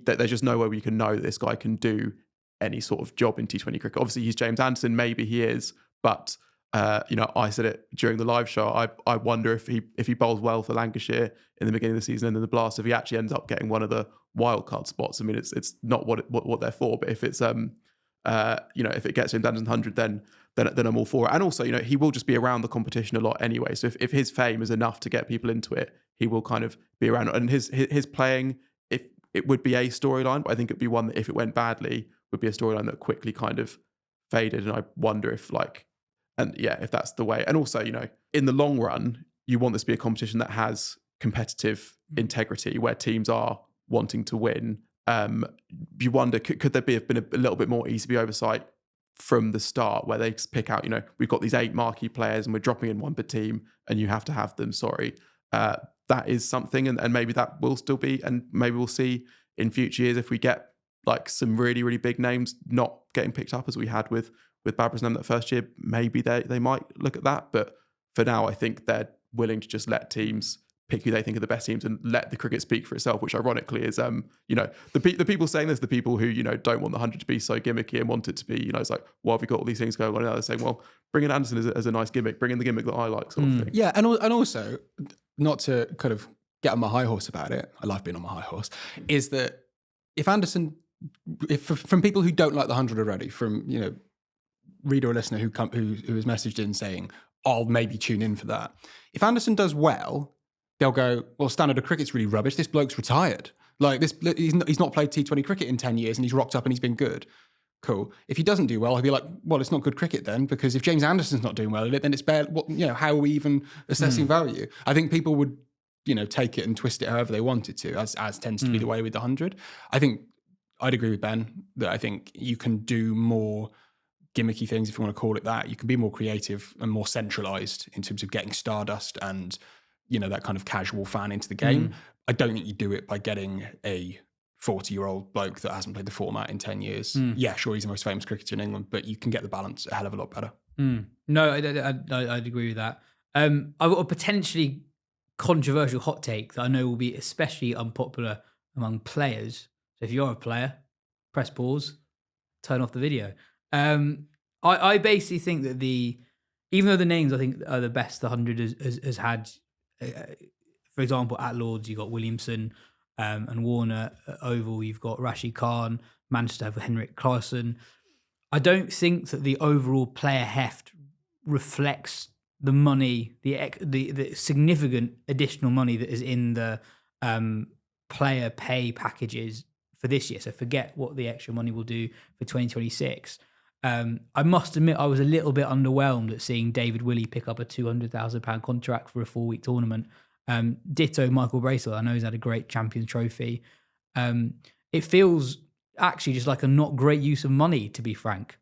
that there's just no way we can know that this guy can do any sort of job in T20 cricket. Obviously, he's James Anderson, maybe he is, but I said it during the live show. I wonder if he bowls well for Lancashire in the beginning of the season and then the Blast, if he actually ends up getting one of the wildcard spots. I mean, it's not what they're for, but if it's if it gets him down to 100, then I'm all for it. And also, he will just be around the competition a lot anyway. So if his fame is enough to get people into it, he will kind of be around. And his playing, if it would be a storyline, but I think it'd be one that if it went badly would be a storyline that quickly kind of faded. And I wonder if if that's the way. And also, in the long run, you want this to be a competition that has competitive integrity, where teams are wanting to win. You wonder, could there have been a little bit more ECB oversight from the start, where they pick out, we've got these 8 marquee players and we're dropping in one per team and you have to have them, that is something, and maybe that will still be, and maybe we'll see in future years if we get like some really, really big names not getting picked up as we had with Babrisnam that first year, maybe they might look at that. But for now, I think they're willing to just let teams pick who they think are the best teams and let the cricket speak for itself, which ironically is, the people saying this, the people who, don't want the 100 to be so gimmicky and want it to be, it's like, well, have we got all these things going on? And they're saying, well, bring in Anderson as a nice gimmick, bring in the gimmick that I like, sort of thing. Yeah, and also, not to kind of get on my high horse about it, I love being on my high horse, is that if Anderson, from people who don't like the 100 already, from, reader or listener who has messaged in saying, I'll maybe tune in for that. If Anderson does well, they'll go, well, standard of cricket's really rubbish. This bloke's retired. Like this, he's not played T20 cricket in 10 years and he's rocked up and he's been good. Cool. If he doesn't do well, he'll be like, well, it's not good cricket then, because if James Anderson's not doing well at it, then it's bare. How are we even assessing value? I think people would, take it and twist it however they want it to, as tends to be the way with the 100. I think I'd agree with Ben that I think you can do more gimmicky things, if you want to call it that. You can be more creative and more centralized in terms of getting stardust and, that kind of casual fan into the game. I don't think you do it by getting a 40-year-old bloke that hasn't played the format in 10 years. Yeah, sure, he's the most famous cricketer in England, but you can get the balance a hell of a lot better. No, I'd agree with that. I've got a potentially controversial hot take that I know will be especially unpopular among players. So if you're a player, press pause, turn off the video. I basically think that even though the names I think are the best the 100 has had, for example, at Lords you've got Williamson and Warner. At Oval you've got Rashid Khan. Manchester have Henrik Klaassen. I don't think that the overall player heft reflects the money, the significant additional money that is in the player pay packages for this year. So forget what the extra money will do for 2026. I must admit, I was a little bit underwhelmed at seeing David Willey pick up a £200,000 contract for a 4-week tournament. Ditto Michael Bracewell. I know he's had a great Champions Trophy. It feels actually just like a not great use of money, to be frank.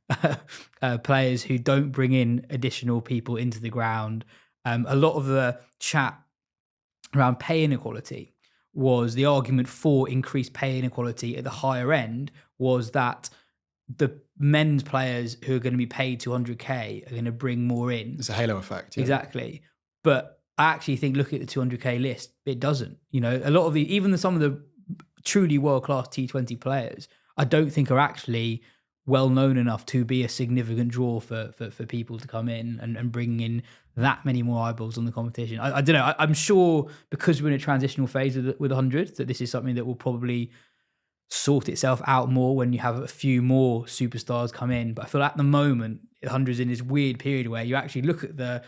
Players who don't bring in additional people into the ground. A lot of the chat around pay inequality was the argument for increased pay inequality at the higher end was that the men's players who are going to be paid 200k are going to bring more in. It's a halo effect. Yeah. Exactly. But I actually think, look at the 200k list, it doesn't. You know, a lot of some of the truly world-class T20 players, I don't think are actually well known enough to be a significant draw for people to come in and bring in that many more eyeballs on the competition. I don't know. I'm sure because we're in a transitional phase with 100 that this is something that will probably sort itself out more when you have a few more superstars come in. But I feel at the moment, 100's in this weird period where you actually look at the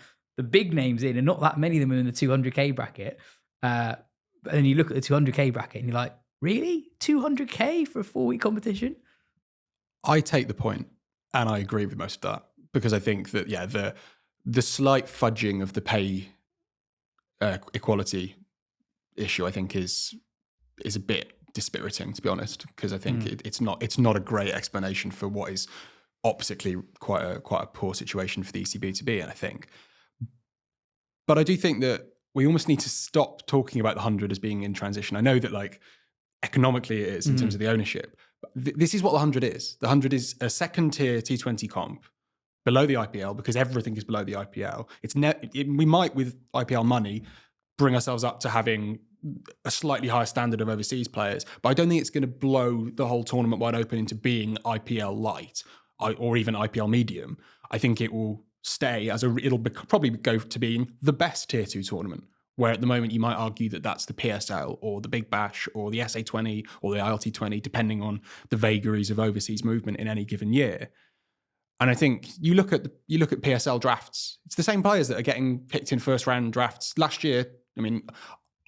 big names in, and not that many of them are in the 200k bracket. But then you look at the 200k bracket and you're like, really? 200k for a 4-week competition? I take the point, and I agree with most of that, because I think that, yeah, the slight fudging of the pay equality issue, I think, is a bit dispiriting, to be honest, because I think it's not a great explanation for what is optically quite a poor situation for the ECB to be in, I think. But I do think that we almost need to stop talking about the 100 as being in transition. I know that, like, economically it is in terms of the ownership. But this is what the 100 is. The 100 is a second-tier T20 comp below the IPL, because everything is below the IPL. We might, with IPL money, bring ourselves up to having a slightly higher standard of overseas players, but I don't think it's going to blow the whole tournament wide open into being IPL light or even IPL medium. I think it will stay probably go to being the best tier 2 tournament, where at the moment you might argue that that's the PSL or the Big Bash or the SA20 or the ILT20, depending on the vagaries of overseas movement in any given year. And I think you look at PSL drafts, it's the same players that are getting picked in first round drafts. Last year, I mean,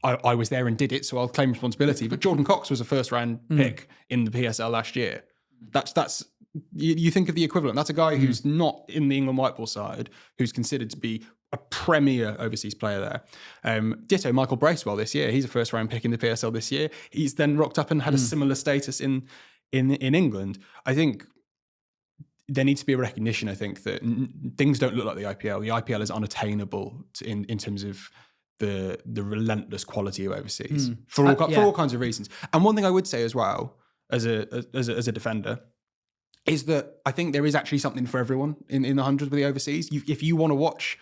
I was there and did it, so I'll claim responsibility, but Jordan Cox was a first round pick in the PSL last year. That's you think of the equivalent. That's a guy who's not in the England white ball side, who's considered to be a premier overseas player there. Ditto Michael Bracewell this year. He's a first round pick in the PSL this year. He's then rocked up and had a similar status in England. I think there needs to be a recognition, I think, that things don't look like the IPL. The IPL is unattainable in terms of the relentless quality of overseas for all kinds of reasons. And one thing I would say as well, as a defender, is that I think there is actually something for everyone in the 100 with the overseas. If you want to watch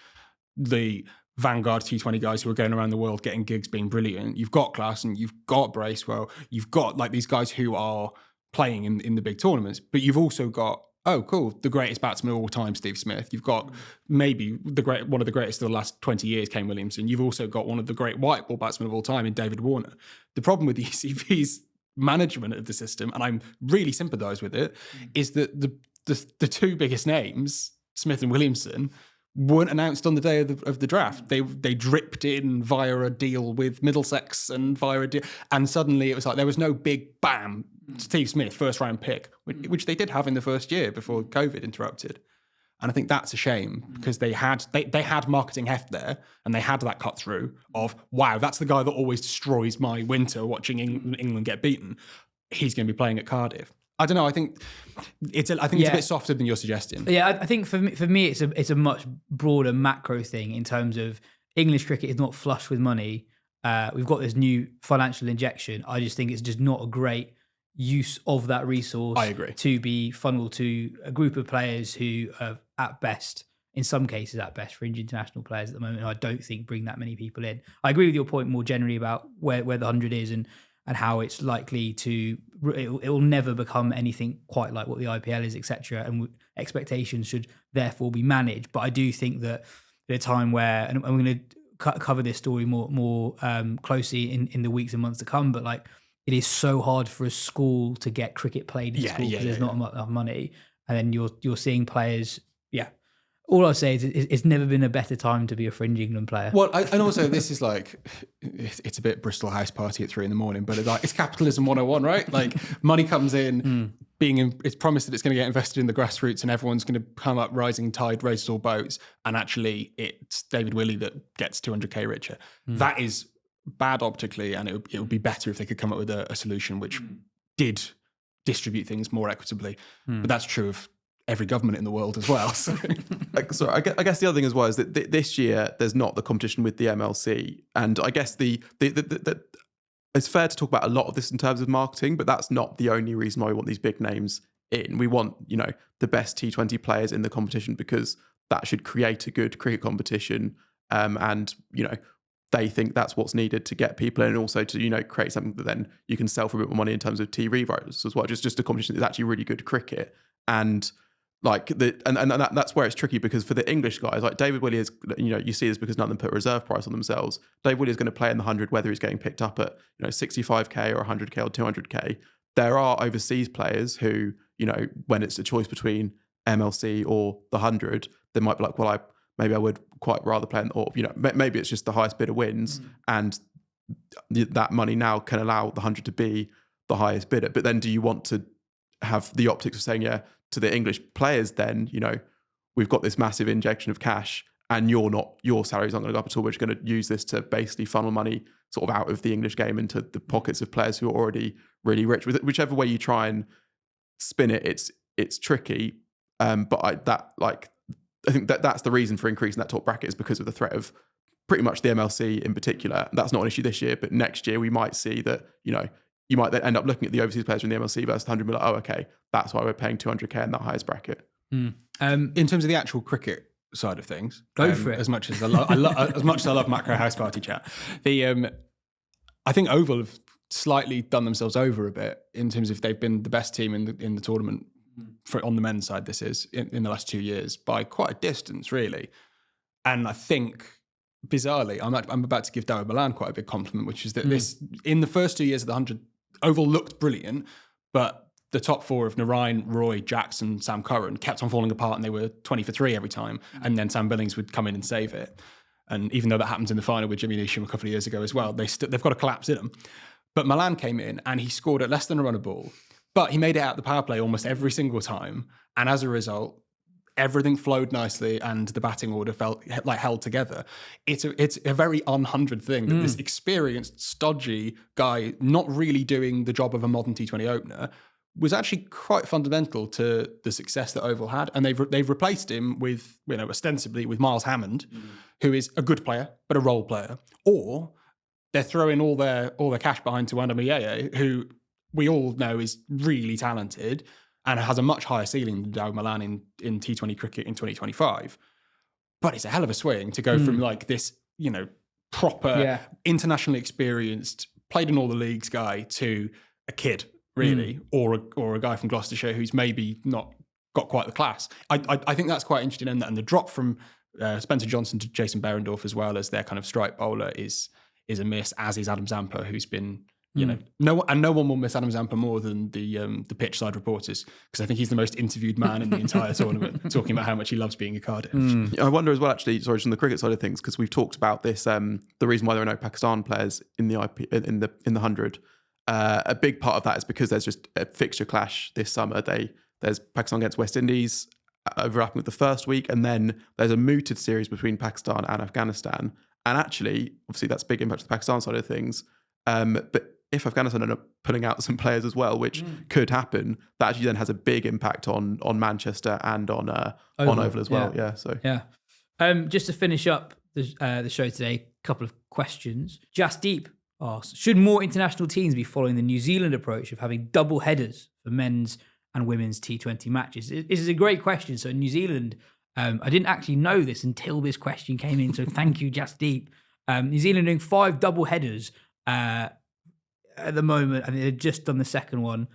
the Vanguard T20 guys who are going around the world getting gigs, being brilliant, you've got Klaassen, you've got Bracewell, you've got like these guys who are playing in the big tournaments, but you've also got, oh, cool, the greatest batsman of all time, Steve Smith. You've got maybe one of the greatest of the last 20 years, Kane Williamson. You've also got one of the great white ball batsmen of all time in David Warner. The problem with the ECB's management of the system, and I'm really sympathise with it, is that the two biggest names, Smith and Williamson, weren't announced on the day of the draft. They dripped in via a deal with Middlesex and and suddenly it was like there was no big bam, Steve Smith, first round pick, which they did have in the first year before COVID interrupted. And I think that's a shame, because they had marketing heft there, and they had that cut through of, wow, that's the guy that always destroys my winter watching England get beaten. He's going to be playing at Cardiff. I don't know. I think it's a bit softer than you're suggesting. Yeah, I think for me, it's a much broader macro thing in terms of English cricket is not flush with money. We've got this new financial injection. I just think it's just not a great use of that resource. I agree. To be funneled to a group of players who are at best, in some cases at best, fringe international players at the moment. I don't think bring that many people in. I agree with your point more generally about where the 100 is and how it's likely to, it will never become anything quite like what the IPL is, etc. And expectations should therefore be managed. But I do think that at a time where, and I'm going to cover this story more closely in the weeks and months to come, but like it is so hard for a school to get cricket played in school because there's not enough money. And then you're seeing players, All I'll say is it's never been a better time to be a fringe England player. Well, and also this is like, it's a bit Bristol House Party at 3 a.m, but it's capitalism 101, right? Like money comes in, it's promised that it's going to get invested in the grassroots and everyone's going to come up, rising tide raises all boats. And actually it's David Willey that gets 200k richer. That is bad optically. And it would be better if they could come up with a solution which did distribute things more equitably. But that's true of every government in the world as well. So. I guess the other thing as well is that this year there's not the competition with the MLC, and I guess the it's fair to talk about a lot of this in terms of marketing, but that's not the only reason why we want these big names in. We want, you know, the best T20 players in the competition because that should create a good cricket competition, and you know they think that's what's needed to get people in, and also to, you know, create something that then you can sell for a bit more money in terms of TV rights as well. Just a competition that's actually really good cricket. And like that's where it's tricky, because for the English guys, like David Willey is, you know, you see this because none of them put a reserve price on themselves. David Willey is going to play in the 100 whether he's getting picked up at, you know, 65k or 100k or 200k. There are overseas players who, you know, when it's a choice between MLC or the 100, they might be like, well, maybe I would quite rather play, or, you know, maybe it's just the highest bidder wins, and that money now can allow the 100 to be the highest bidder. But then do you want to have the optics of saying, yeah, to the English players, then, you know, we've got this massive injection of cash and your salaries aren't going to go up at all. We're just going to use this to basically funnel money sort of out of the English game into the pockets of players who are already really rich. Whichever way you try and spin it, it's tricky. But I think that's the reason for increasing that top bracket, is because of the threat of pretty much the MLC in particular. That's not an issue this year, but next year we might see that, you know, you might then end up looking at the overseas players in the MLC versus the 100 and be like, oh, okay, that's why we're paying 200k in that highest bracket. In terms of the actual cricket side of things, go for it. As much as I love macro house party chat, I think Oval have slightly done themselves over a bit in terms of they've been the best team in the tournament on the men's side. This is in the last 2 years by quite a distance, really. And I think, bizarrely, I'm about to give Dawid Malan quite a big compliment, which is that this, in the first 2 years of the 100, Oval looked brilliant, but the top four of Narayan, Roy, Jackson, Sam Curran kept on falling apart, and they were 20 for 3 every time, and then Sam Billings would come in and save it. And even though that happens in the final with Jimmy Neesham a couple of years ago as well, they've got a collapse in them. But Malan came in and he scored at less than a run a ball, but he made it out the power play almost every single time, and as a result, everything flowed nicely and the batting order felt like held together. It's a very un-100 thing that this experienced, stodgy guy, not really doing the job of a modern T20 opener, was actually quite fundamental to the success that Oval had. And they've replaced him with, you know, ostensibly with Miles Hammond, who is a good player, but a role player. Or they're throwing all their cash behind Tawanda Mayeye, who we all know is really talented and has a much higher ceiling than Dawid Malan in T20 cricket in 2025. But it's a hell of a swing to go from like this, you know, proper, internationally experienced, played in all the leagues guy to a kid, really, or a guy from Gloucestershire who's maybe not got quite the class. I think that's quite interesting in that. And the drop from Spencer Johnson to Jason Behrendorff as well as their kind of strike bowler is a miss, as is Adam Zampa, who's been, you know, no one will miss Adam Zampa more than the pitch side reporters, because I think he's the most interviewed man in the entire tournament, talking about how much he loves being a Cardiff. I wonder as well, actually, sorry, from the cricket side of things, because we've talked about this, the reason why there are no Pakistan players in the in the 100. A big part of that is because there's just a fixture clash this summer. There's Pakistan against West Indies overlapping with the first week, and then there's a mooted series between Pakistan and Afghanistan. And actually, obviously, that's a big impact to the Pakistan side of things. But if Afghanistan end up pulling out some players as well, which could happen, that actually then has a big impact on Manchester and on Oval as well. Just to finish up the show today, a couple of questions. Jasdeep asks, should more international teams be following the New Zealand approach of having double headers for men's and women's T20 matches? This is a great question. So New Zealand, I didn't actually know this until this question came in, so thank you, Jasdeep. New Zealand doing 5 double headers at the moment. I think they've just done the second one.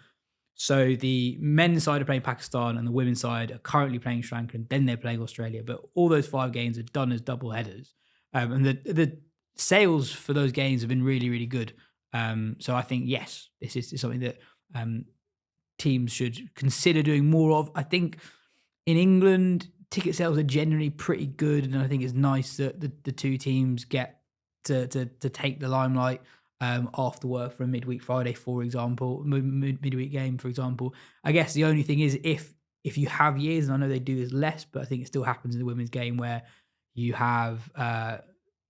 So the men's side are playing Pakistan and the women's side are currently playing Sri Lanka, and then they're playing Australia. But all those 5 games are done as double headers. And the sales for those games have been really, really good. So I think, yes, this is something that teams should consider doing more of. I think in England, ticket sales are generally pretty good, and I think it's nice that the two teams get to take the limelight after work for a midweek Friday, for example, midweek game, for example. I guess the only thing is if you have years, and I know they do this less, but I think it still happens in the women's game where you have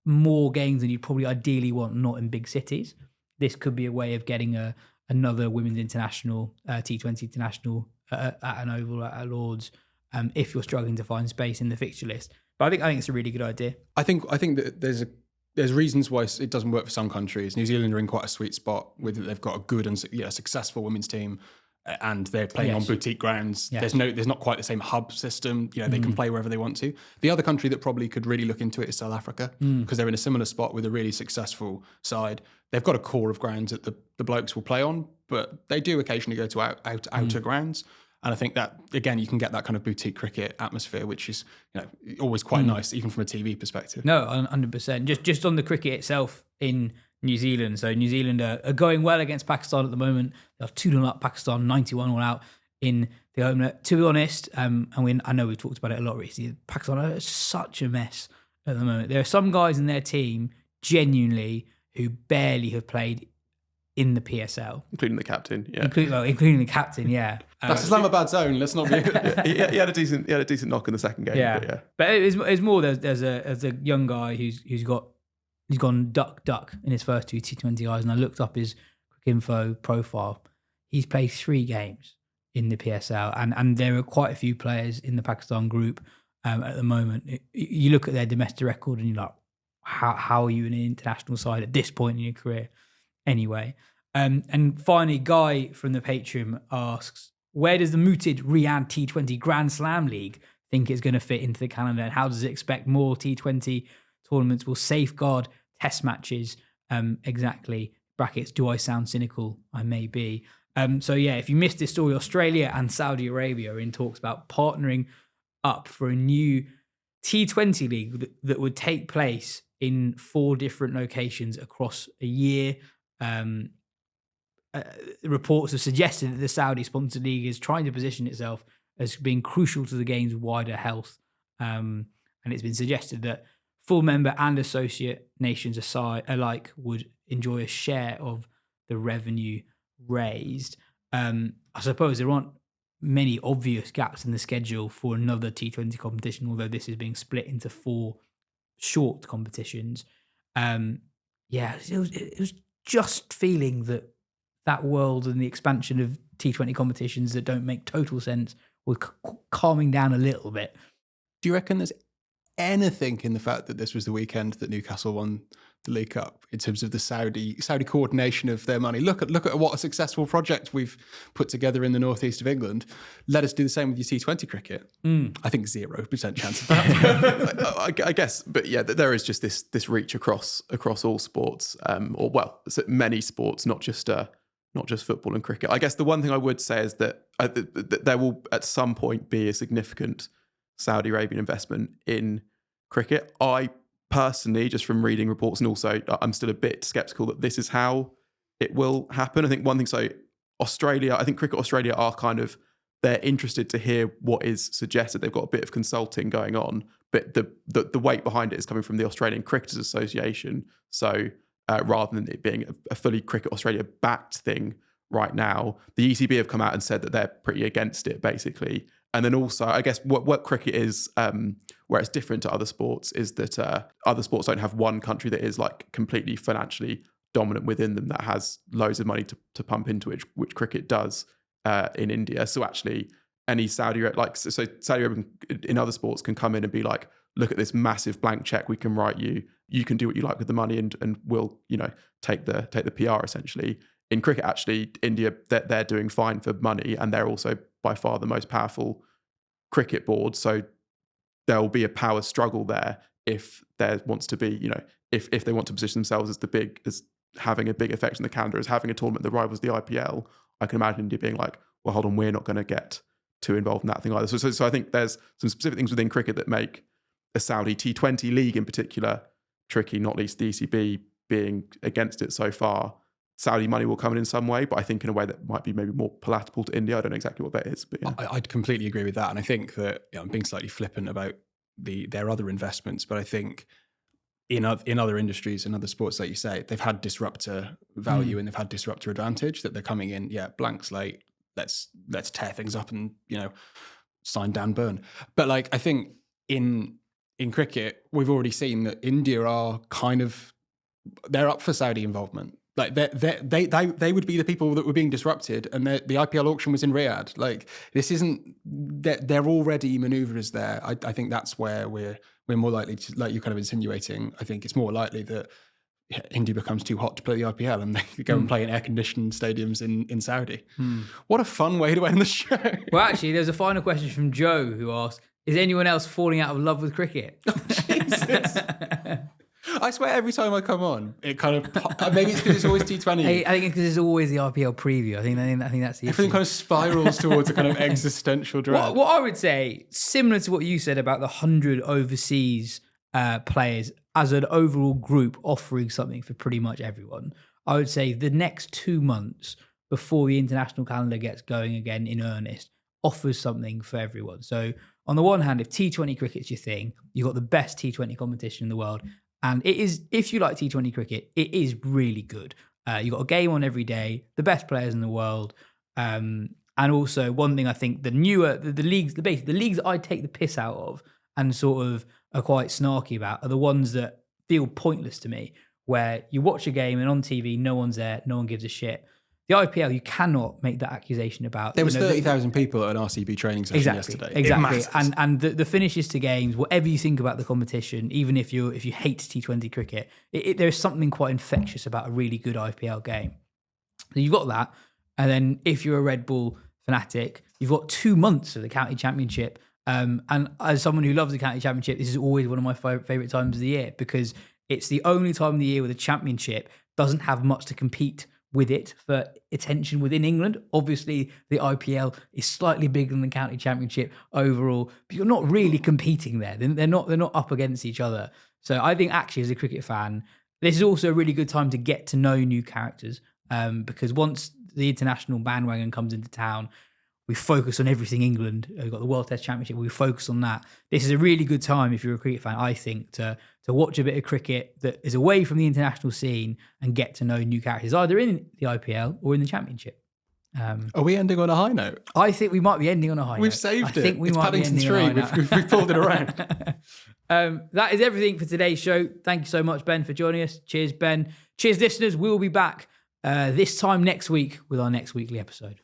more games than you probably ideally want, not in big cities. This could be a way of getting another women's international, T20 international at an Oval at Lords, if you're struggling to find space in the fixture list. But I think it's a really good idea. I think that there's reasons why it doesn't work for some countries. New Zealand are in quite a sweet spot with they've got a good and successful women's team, and they're playing on boutique grounds. Yes. There's not quite the same hub system. They can play wherever they want to. The other country that probably could really look into it is South Africa, because they're in a similar spot with a really successful side. They've got a core of grounds that the blokes will play on, but they do occasionally go to outer grounds. And I think that, again, you can get that kind of boutique cricket atmosphere, which is always quite nice, even from a TV perspective. No, 100%. Just on the cricket itself in New Zealand. So New Zealand are going well against Pakistan at the moment. They're 2-0 up Pakistan, 91 all out in the opener. To be honest, I know we've talked about it a lot recently, Pakistan are such a mess at the moment. There are some guys in their team, genuinely, who barely have played in the PSL, including the captain. Yeah, including the captain. Yeah, that's Islamabad's own. Let's not be. he had a decent knock in the second game. Yeah, but it's more. There's a young guy who's gone duck in his first two T20Is, and I looked up his quick info profile. He's played 3 games in the PSL, and there are quite a few players in the Pakistan group at the moment. You look at their domestic record, and you're like, how are you in an international side at this point in your career? Anyway, and finally, Guy from the Patreon asks, where does the mooted Riyadh T20 Grand Slam League think it's going to fit into the calendar, and how does it expect more T20 tournaments will safeguard test matches? Exactly. Brackets, do I sound cynical? I may be. So yeah, if you missed this story, Australia and Saudi Arabia are in talks about partnering up for a new T20 league that would take place in 4 different locations across a year. Reports have suggested that the Saudi-sponsored league is trying to position itself as being crucial to the game's wider health. And it's been suggested that full member and associate nations alike would enjoy a share of the revenue raised. I suppose there aren't many obvious gaps in the schedule for another T20 competition, although this is being split into 4 short competitions. It was just feeling that world and the expansion of T20 competitions that don't make total sense was calming down a little bit. Do you reckon there's anything in the fact that this was the weekend that Newcastle won the League Cup in terms of the Saudi coordination of their money? Look at what a successful project we've put together in the northeast of England. Let us do the same with your T20 cricket. I think 0% chance of that. I guess, but yeah, there is just this reach across all sports, many sports, not just football and cricket. I guess the one thing I would say is that there will at some point be a significant Saudi Arabian investment in cricket. I personally, just from reading reports, and also I'm still a bit skeptical that this is how it will happen. I think one thing, so Australia, I think Cricket Australia are they're interested to hear what is suggested. They've got a bit of consulting going on, but the weight behind it is coming from the Australian Cricketers Association. So rather than it being a fully Cricket Australia backed thing right now, the ECB have come out and said that they're pretty against it, basically. And then also, I guess what cricket is, where it's different to other sports, is that other sports don't have one country that is completely financially dominant within them, that has loads of money to pump into it, which cricket does in India. So actually, any Saudi Arabia in other sports can come in and be like, look at this massive blank check we can write you. You can do what you like with the money, and we'll take the PR essentially. In cricket, actually, India, they're doing fine for money, and they're also by far the most powerful cricket board. So there will be a power struggle there if there wants to be, if they want to position themselves as having a big effect on the calendar, as having a tournament that rivals the IPL. I can imagine India being like, well, hold on, we're not going to get too involved in that thing either. So I think there's some specific things within cricket that make a Saudi T20 league in particular tricky, not least the ECB being against it so far, Saudi money will come in some way, but I think in a way that might be maybe more palatable to India. I don't know exactly what that is, but yeah. I'd completely agree with that. And I think that I'm being slightly flippant about their other investments, but I think in other industries and other sports, like you say, they've had disruptor value and they've had disruptor advantage, that they're coming in, blank slate, let's tear things up and, sign Dan Burn. But like, I think in cricket, we've already seen that India are they're up for Saudi involvement. Like they would be the people that were being disrupted, and the IPL auction was in Riyadh. Like, this isn't, they're already manoeuvrers there. I think that's where we're more likely to, like you're kind of insinuating, I think it's more likely that India becomes too hot to play the IPL and they go and play in air-conditioned stadiums in Saudi. What a fun way to end the show. Well, actually, there's a final question from Joe, who asks, is anyone else falling out of love with cricket? Jesus. I swear every time I come on, it kind of, maybe it's because it's always T20. I think it's because it's always the IPL preview. I think that's the Everything issue. kind of spirals towards a kind of existential dread. What I would say, similar to what you said about the 100 overseas players as an overall group offering something for pretty much everyone, I would say the next 2 months before the international calendar gets going again in earnest offers something for everyone. So on the one hand, if T20 cricket's your thing, you've got the best T20 competition in the world. And it is, if you like T20 cricket, it is really good. You've got a game on every day, the best players in the world. And also, one thing I think the leagues that I take the piss out of and sort of are quite snarky about are the ones that feel pointless to me, where you watch a game and on TV, no one's there, no one gives a shit. The IPL, you cannot make that accusation about. There was 30,000 people at an RCB training session yesterday. Exactly. And the finishes to games, whatever you think about the competition, even if you hate T20 cricket, there's something quite infectious about a really good IPL game. So you've got that. And then if you're a Red Bull fanatic, you've got 2 months of the county championship. And as someone who loves the county championship, this is always one of my favourite times of the year, because it's the only time of the year where the championship doesn't have much to compete with it for attention within England. Obviously, the IPL is slightly bigger than the county championship overall, but you're not really competing there. They're not up against each other. So I think actually, as a cricket fan, this is also a really good time to get to know new characters, because once the international bandwagon comes into town, we focus on everything England. We've got the World Test Championship. We focus on that. This is a really good time, if you're a cricket fan, I think, to watch a bit of cricket that is away from the international scene and get to know new characters, either in the IPL or in the Championship. Are we ending on a high note? I think we might be ending on a high note. We've saved it. I think we It's might be Paddington ending on a high 3. note. We've pulled it around. That is everything for today's show. Thank you so much, Ben, for joining us. Cheers, Ben. Cheers, listeners. We will be back this time next week with our next weekly episode.